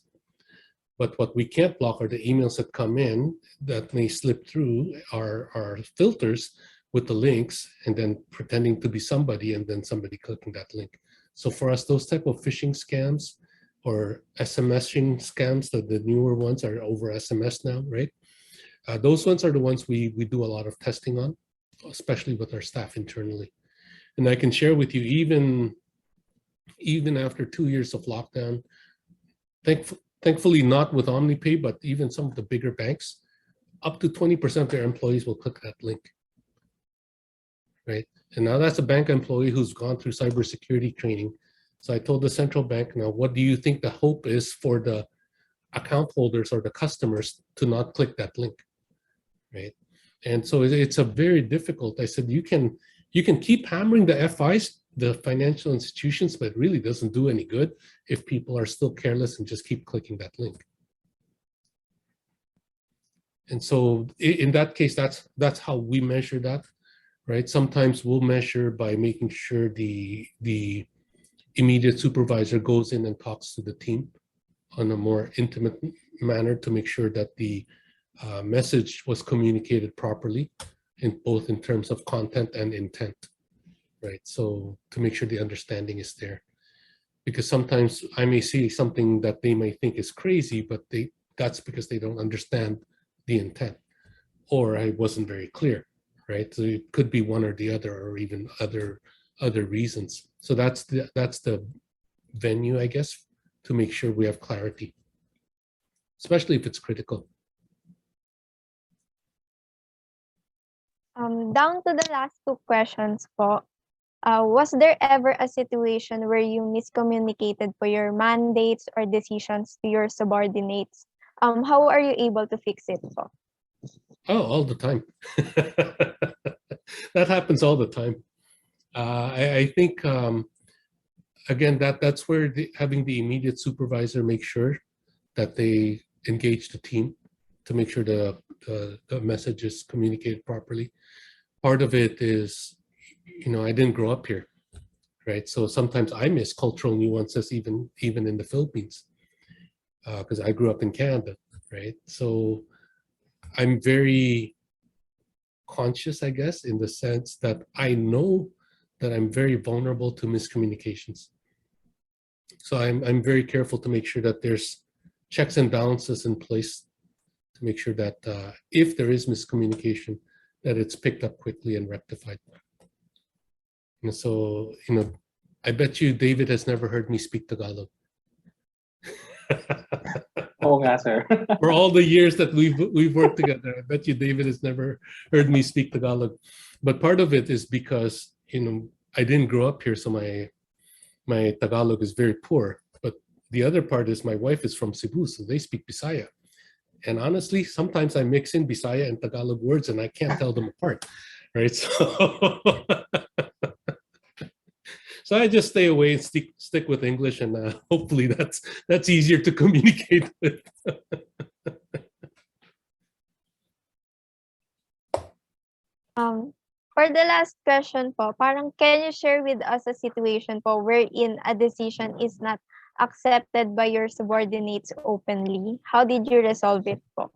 But what we can't block are the emails that come in that may slip through our filters with the links and then pretending to be somebody and then somebody clicking that link. So for us, those type of phishing scams or SMSing scams, the newer ones are over SMS now, right? Those ones are the ones we do a lot of testing on, especially with our staff internally. And I can share with you, even after 2 years of lockdown, thankfully not with OmniPay, but even some of the bigger banks, up to 20% of their employees will click that link, right? And now that's a bank employee who's gone through cybersecurity training. So I told the central bank, now what do you think the hope is for the account holders or the customers to not click that link, right? And so it's a very difficult. I said, you can keep hammering the FIs, the financial institutions, but it really doesn't do any good if people are still careless and just keep clicking that link. And so in that case, that's how we measure that, right? Sometimes we'll measure by making sure the immediate supervisor goes in and talks to the team on a more intimate manner to make sure that the message was communicated properly, both in terms of content and intent, right? So to make sure the understanding is there, because sometimes I may see something that they may think is crazy, but that's because they don't understand the intent, or I wasn't very clear, right? So it could be one or the other, or even other reasons. So that's the venue, I guess, to make sure we have clarity, especially if it's critical. Down to the last two questions po. Was there ever a situation where you miscommunicated for your mandates or decisions to your subordinates? How are you able to fix it po? Oh, all the time. That happens all the time. I think, again, that's where having the immediate supervisor make sure that they engage the team to make sure the message is communicated properly. Part of it is, I didn't grow up here, right? So sometimes I miss cultural nuances even in the Philippines, because I grew up in Canada, right? So I'm very conscious, I guess, in the sense that I know that I'm very vulnerable to miscommunications. So I'm very careful to make sure that there's checks and balances in place to make sure that if there is miscommunication, that it's picked up quickly and rectified. And so, I bet you David has never heard me speak Tagalog. Oo nga, sir. For all the years that we've worked together, I bet you David has never heard me speak Tagalog. But part of it is because, I didn't grow up here, so my Tagalog is very poor. But the other part is my wife is from Cebu, so they speak Bisaya. And honestly, sometimes I mix in Bisaya and Tagalog words and I can't tell them apart, right? So I just stay away and stick with English, and hopefully that's easier to communicate with. For the last question po, parang can you share with us a situation po wherein a decision is not accepted by your subordinates openly? How did you resolve it po?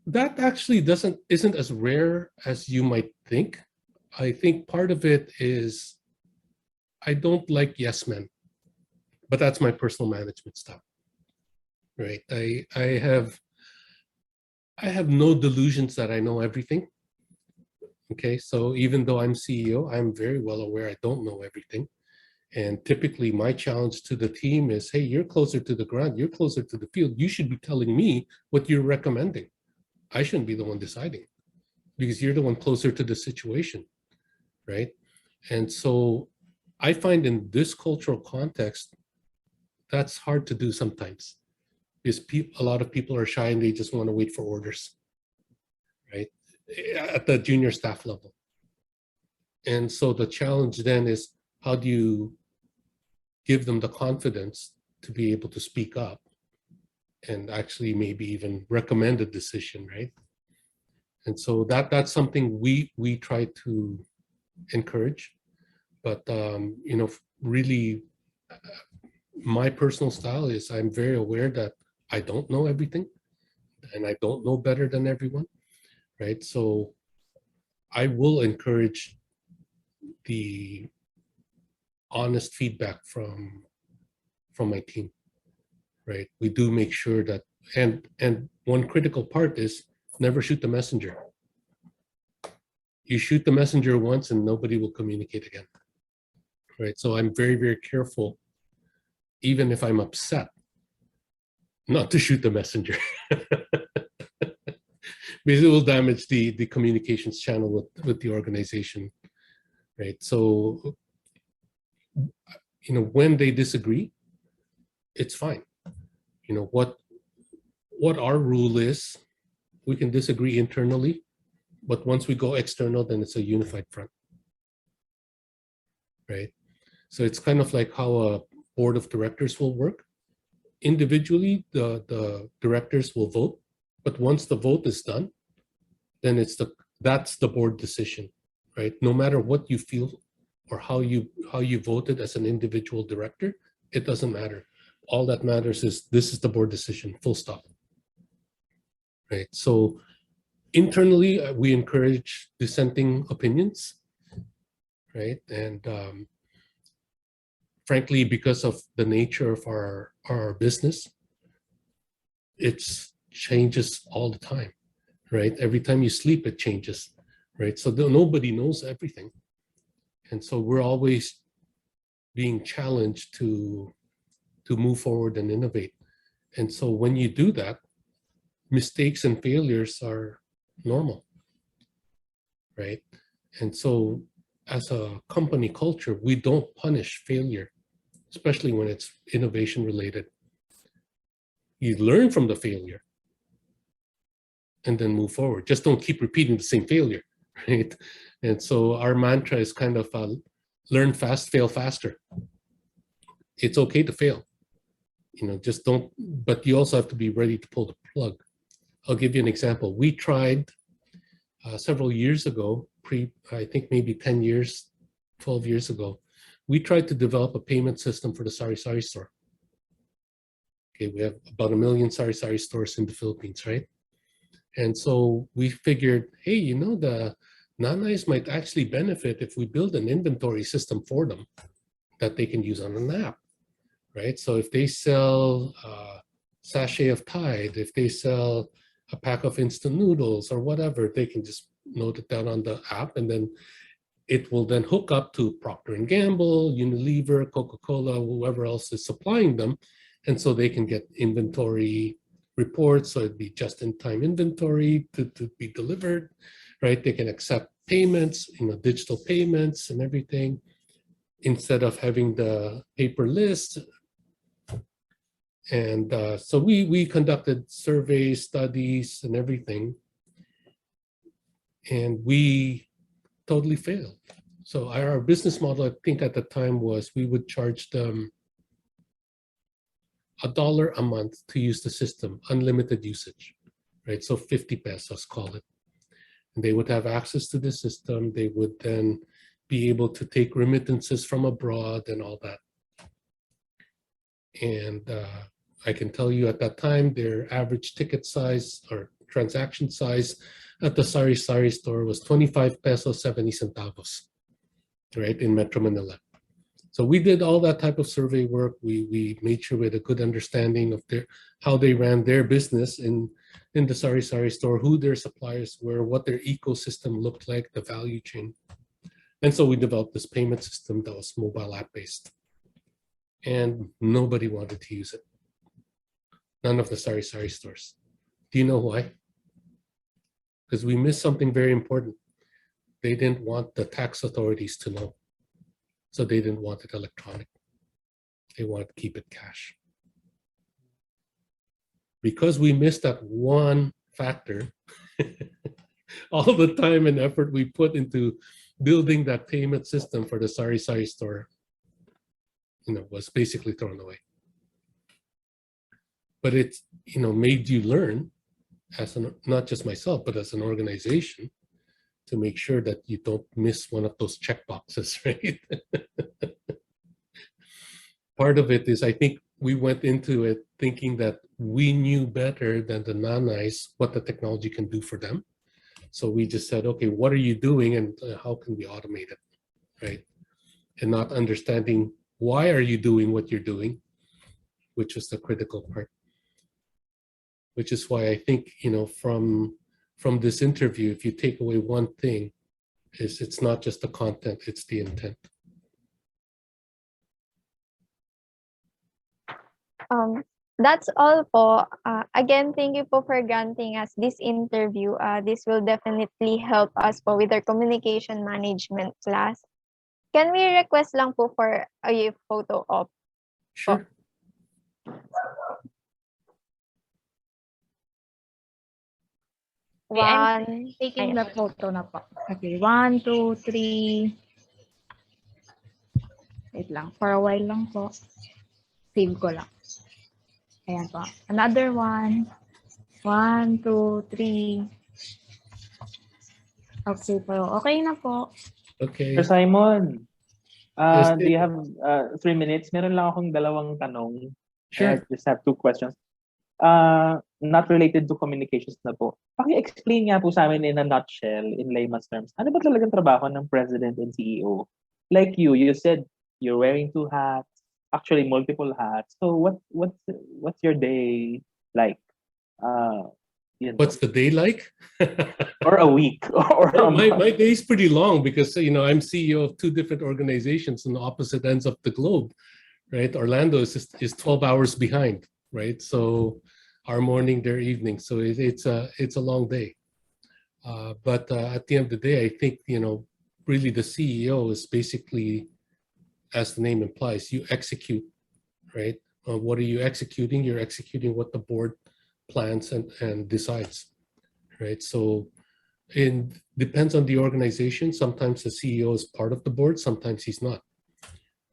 That actually isn't as rare as you might think. I think part of it is I don't like yes men, but that's my personal management style, right? I have no delusions that I know everything. Okay, so even though I'm CEO, I'm very well aware I don't know everything. And typically my challenge to the team is, hey, you're closer to the ground, you're closer to the field. You should be telling me what you're recommending. I shouldn't be the one deciding because you're the one closer to the situation, right? And so I find in this cultural context, that's hard to do sometimes because a lot of people are shy and they just want to wait for orders, right? At the junior staff level. And so the challenge then is, how do you give them the confidence to be able to speak up and actually maybe even recommend a decision, right? And so that's something we try to encourage. But you know, really, my personal style is I'm very aware that I don't know everything and I don't know better than everyone, right? So I will encourage the honest feedback from my team, right? We do make sure that, and one critical part is never shoot the messenger. You shoot the messenger once and nobody will communicate again, right? So I'm very, very careful, even if I'm upset, not to shoot the messenger. Because it will damage the communications channel with the organization, right? So, you know, when they disagree, it's fine. You know, what our rule is, we can disagree internally, but once we go external, then it's a unified front, right? So it's kind of like how a board of directors will work. Individually, the directors will vote, but once the vote is done, then that's the board decision, right? No matter what you feel or how you voted as an individual director, it doesn't matter. All that matters is this is the board decision, full stop, right? So internally, we encourage dissenting opinions, right? And frankly, because of the nature of our business, it changes all the time, right? Every time you sleep, it changes, right? So nobody knows everything. And so we're always being challenged to move forward and innovate. And so when you do that, mistakes and failures are normal, right? And so as a company culture, we don't punish failure, especially when it's innovation related. You learn from the failure and then move forward. Just don't keep repeating the same failure, right? And so our mantra is kind of learn fast, fail faster. It's okay to fail, you know, just don't, but you also have to be ready to pull the plug. I'll give you an example. We tried several years ago, I think maybe 10 years, 12 years ago, we tried to develop a payment system for the sari-sari store. Okay, we have about 1 million sari-sari stores in the Philippines, right? And so we figured, hey, you know, the nanays might actually benefit if we build an inventory system for them that they can use on an app, right? So if they sell a sachet of Tide, if they sell a pack of instant noodles or whatever, they can just note it down on the app, and then it will then hook up to Procter & Gamble, Unilever, Coca-Cola, whoever else is supplying them. And so they can get inventory reports. So it'd be just-in-time inventory to be delivered, right? They can accept payments, you know, digital payments and everything, instead of having the paper list. And so we conducted surveys, studies, and everything. And we totally failed. So our business model, I think at the time, was we would charge them $1 a month to use the system, unlimited usage, right? So 50 pesos, call it. And they would have access to the system. They would then be able to take remittances from abroad and all that. And I can tell you at that time, their average ticket size or transaction size at the sari-sari store was 25 pesos 70 centavos, right, in Metro Manila. So we did all that type of survey work. We made sure we had a good understanding of how they ran their business in the sari-sari store, who their suppliers were, what their ecosystem looked like, the value chain. And so we developed this payment system that was mobile app based. and nobody wanted to use it. None of the sari-sari stores. Do you know why? Because we missed something very important. They didn't want the tax authorities to know. So they didn't want it electronic. They wanted to keep it cash. Because we missed that one factor, all the time and effort we put into building that payment system for the sari-sari store, was basically thrown away. But it's, made you learn as not just myself, but as an organization, to make sure that you don't miss one of those check boxes, right? Part of it is, I think we went into it thinking that we knew better than the nanais what the technology can do for them. So we just said, okay, what are you doing and how can we automate it, right? And not understanding why are you doing what you're doing, which was the critical part. Which is why I think, from this interview, if you take away one thing, is it's not just the content, it's the intent. That's all po. Again, thank you po for granting us this interview. This will definitely help us po with our communication management class. Can we request lang po for a photo op? Sure. Okay, I'm One. taking Ayan. the photo na po. Okay, 1, 2, 3. Wait lang, for a while lang po. Save ko lang. Ayan po. Another one. 1, 2, 3. Okay po. Okay na po. Okay. Sir Simon, Yes, do you have 3 minutes? Meron lang akong dalawang tanong. Sure. I just have 2 questions. Not related to communications na po. Paki-explain nga po sa amin in a nutshell, in layman's terms. Ano ba talagang trabaho ng President and CEO? Like you said you're wearing 2 hats, actually multiple hats. So what's your day like? What's the day like? Or a week or a month? My day is pretty long because I'm CEO of 2 different organizations on the opposite ends of the globe, right? Orlando is 12 hours behind, right? So our morning, their evening. So it's a long day. But at the end of the day, I think really the CEO is basically, as the name implies, you execute, right? What are you executing? You're executing what the board plans and decides, right? So it depends on the organization. Sometimes the CEO is part of the board, sometimes he's not,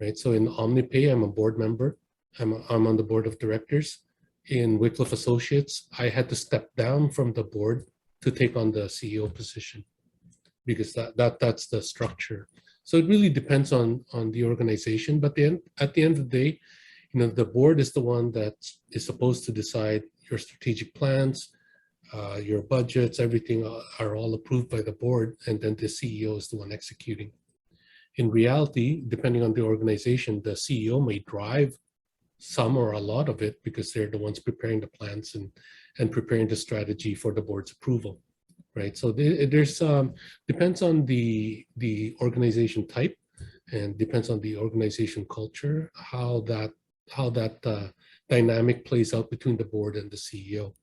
right? So in OmniPay, I'm a board member. I'm on the board of directors. In Wycliffe Associates, I had to step down from the board to take on the CEO position because that's the structure. So it really depends on the organization. But then at the end of the day, the board is the one that is supposed to decide your strategic plans, your budgets, everything are all approved by the board, and then the CEO is the one executing. In reality, depending on the organization, the CEO may drive some or a lot of it because they're the ones preparing the plans and preparing the strategy for the board's approval, right? So there's depends on the organization type and depends on the organization culture, how that dynamic plays out between the board and the CEO.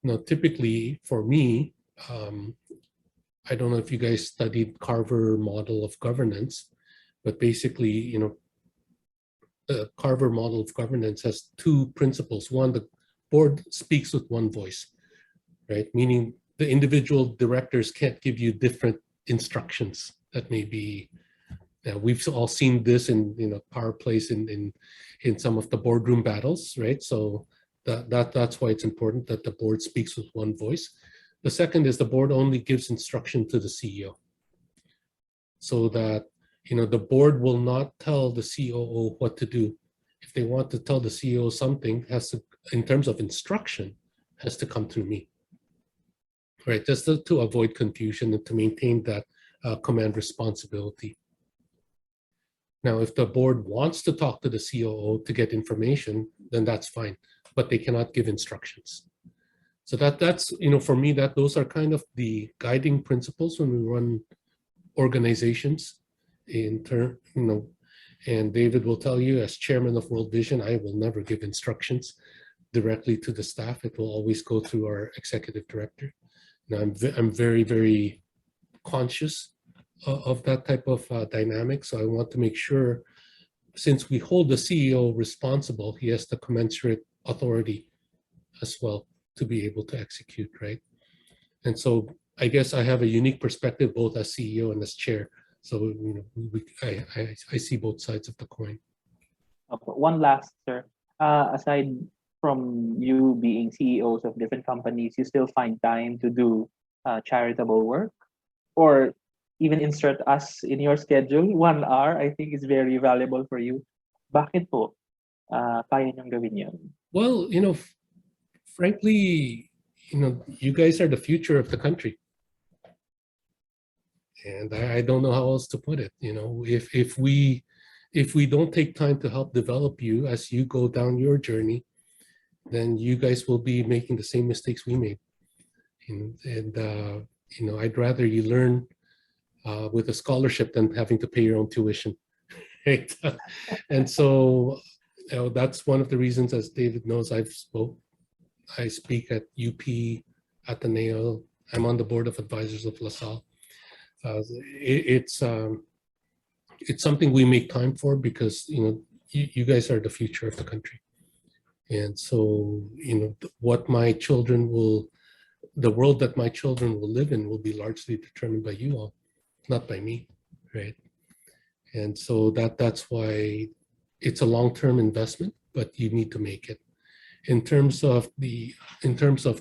Now, typically for me, I don't know if you guys studied Carver model of governance, but basically, the Carver model of governance has 2 principles. One, the board speaks with one voice, right? Meaning the individual directors can't give you different instructions that may be. We've all seen this in power plays in some of the boardroom battles, right? So that's why it's important that the board speaks with one voice. The second is the board only gives instruction to the CEO, so that the board will not tell the COO what to do. If they want to tell the CEO something, has to, in terms of instruction, has to come through me, right? Just to avoid confusion and to maintain that command responsibility. Now, if the board wants to talk to the COO to get information, then that's fine, but they cannot give instructions. So that's for me, those are kind of the guiding principles when we run organizations And David will tell you, as chairman of World Vision, I will never give instructions directly to the staff. It will always go through our executive director. Now, I'm very, very conscious of that type of dynamic. So I want to make sure, since we hold the CEO responsible, he has the commensurate authority as well to be able to execute, right? And so I guess I have a unique perspective both as CEO and as chair. So I see both sides of the coin. Okay. One last, sir. Aside from you being CEOs of different companies, you still find time to do charitable work, or even insert us in your schedule. 1 hour, I think, is very valuable for you. Bakit po kaya niyong gawin yun? Well, frankly, you guys are the future of the country. And I don't know how else to put it. If we don't take time to help develop you as you go down your journey, then you guys will be making the same mistakes we made. And I'd rather you learn with a scholarship than having to pay your own tuition. Right? And so that's one of the reasons, as David knows, I speak at UP, Ateneo. I'm on the board of advisors of LaSalle. It's something we make time for because you guys are the future of the country, and so what my children the world that my children will live in will be largely determined by you all, not by me, right? And so that's why it's a long-term investment, but you need to make it. In terms of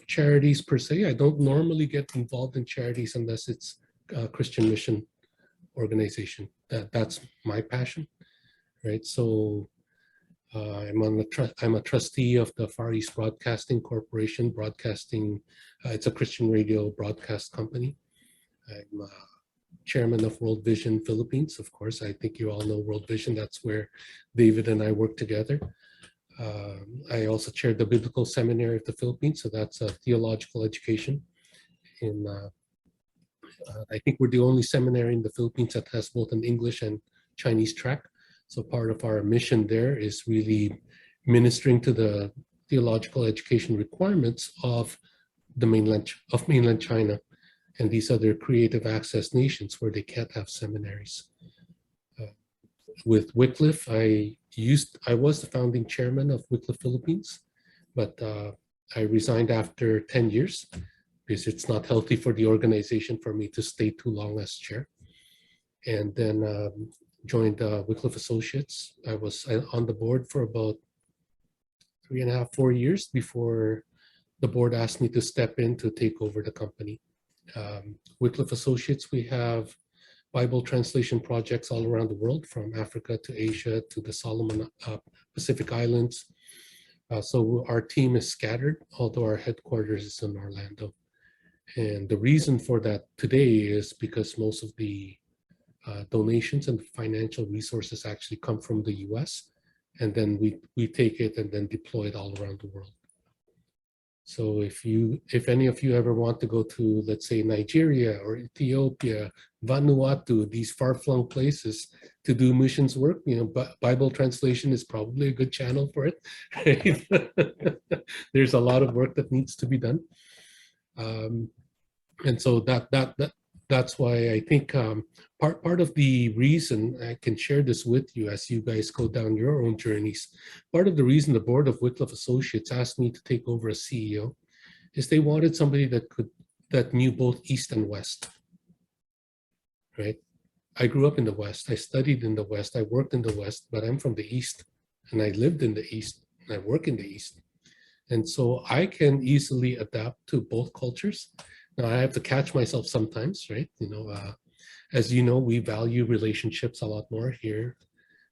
charities per se, I don't normally get involved in charities unless it's Christian mission organization. That's my passion, right? So I'm a trustee of the Far East Broadcasting Corporation. It's a Christian radio broadcast company. I'm chairman of World Vision Philippines. Of course, I think you all know World Vision. That's where David and I work together. I also chaired the Biblical Seminary of the Philippines, so that's a theological education in I think we're the only seminary in the Philippines that has both an English and Chinese track. So part of our mission there is really ministering to the theological education requirements of mainland China and these other creative access nations where they can't have seminaries. With Wycliffe, I was the founding chairman of Wycliffe Philippines, but I resigned after 10 years. Because it's not healthy for the organization for me to stay too long as chair. And then joined Wycliffe Associates. I was on the board for about 3.5, 4 years before the board asked me to step in to take over the company. Wycliffe Associates, we have Bible translation projects all around the world, from Africa to Asia to the Solomon Pacific Islands. So our team is scattered, although our headquarters is in Orlando. And the reason for that today is because most of the donations and financial resources actually come from the US, and then we take it and then deploy it all around the world. So if any of you ever want to go to, let's say, Nigeria or Ethiopia, Vanuatu, these far-flung places to do missions work, Bible translation is probably a good channel for it. Right? There's a lot of work that needs to be done. And so that's why I think part of the reason I can share this with you as you guys go down your own journeys, part of the reason the board of Wycliffe Associates asked me to take over as CEO is they wanted somebody that knew both East and West, right? I grew up in the West, I studied in the West, I worked in the West, but I'm from the East, and I lived in the East, and I work in the East. And so I can easily adapt to both cultures. Now I have to catch myself sometimes, right? As you know, we value relationships a lot more here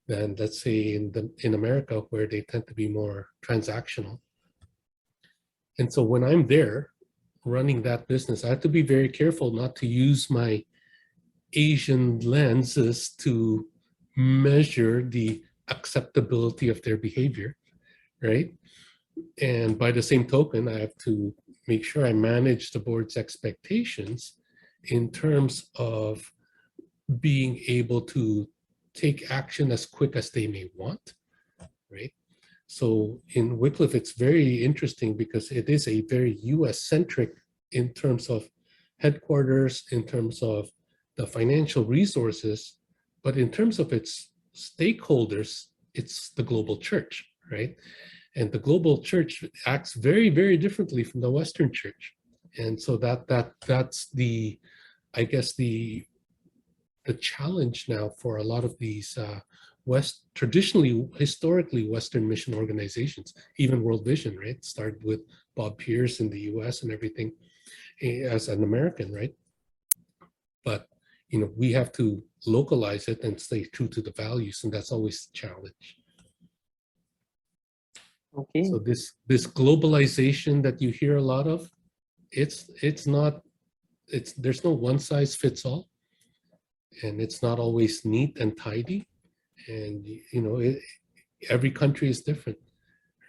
than, let's say, in America, where they tend to be more transactional. And so when I'm there running that business, I have to be very careful not to use my Asian lenses to measure the acceptability of their behavior, right? And by the same token, I have to make sure I manage the board's expectations in terms of being able to take action as quick as they may want, right? So in Wycliffe, it's very interesting because it is a very US-centric in terms of headquarters, in terms of the financial resources, but in terms of its stakeholders, it's the global church, right? And the global church acts very, very differently from the Western church. And so that's the, I guess, the challenge now for a lot of these traditionally, historically Western mission organizations, even World Vision, right? Started with Bob Pierce in the US and everything as an American, right? But, you know, we have to localize it and stay true to the values, and that's always the challenge. Okay. So this globalization that you hear a lot of, there's no one size fits all, and it's not always neat and tidy, and you know, every country is different,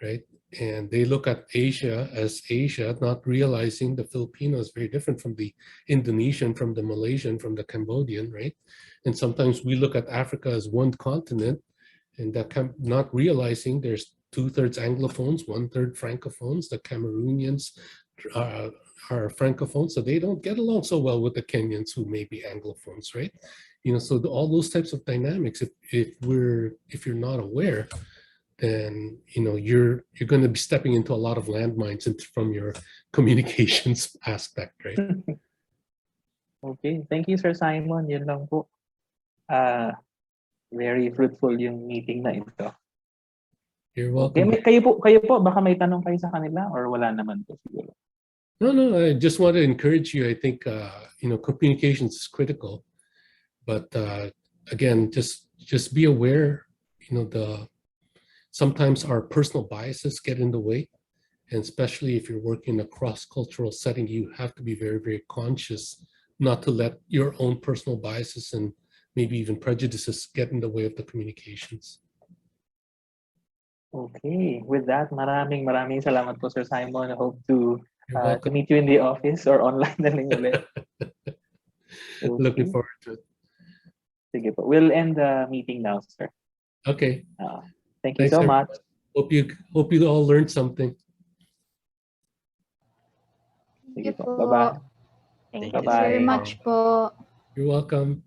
right? And they look at Asia as Asia, not realizing the Filipino is very different from the Indonesian, from the Malaysian, from the Cambodian, right? And sometimes we look at Africa as one continent, and that not realizing there's 2/3 Anglophones, 1/3 Francophones. The Cameroonians are Francophones, so they don't get along so well with the Kenyans who may be Anglophones, right? You know, so all those types of dynamics, if you're not aware, then you know you're going to be stepping into a lot of landmines from your communications aspect, right? Okay. Thank you, Sir Simon. Yun lang po. Very fruitful yung meeting na ito. You're Okay, welcome. kayo po, baka may tanong kayo sa kanila or wala naman po siguro. No, I just want to encourage you. I think, you know, communications is critical, but again, just be aware, you know, sometimes our personal biases get in the way, and especially if you're working in a cross-cultural setting, you have to be very, very conscious not to let your own personal biases and maybe even prejudices get in the way of the communications. Okay, with that, maraming salamat po, Sir Simon. I hope to You're welcome. meet you in the office or online na lang ulit. Looking Okay. forward to it. Sige po. We'll end the meeting now, sir. Okay. Thank you Thanks, so everyone. much. Hope you all learned something. Sige Thank you po. po. Bye-bye. Thank Thank you you very Bye-bye. much po. You're welcome.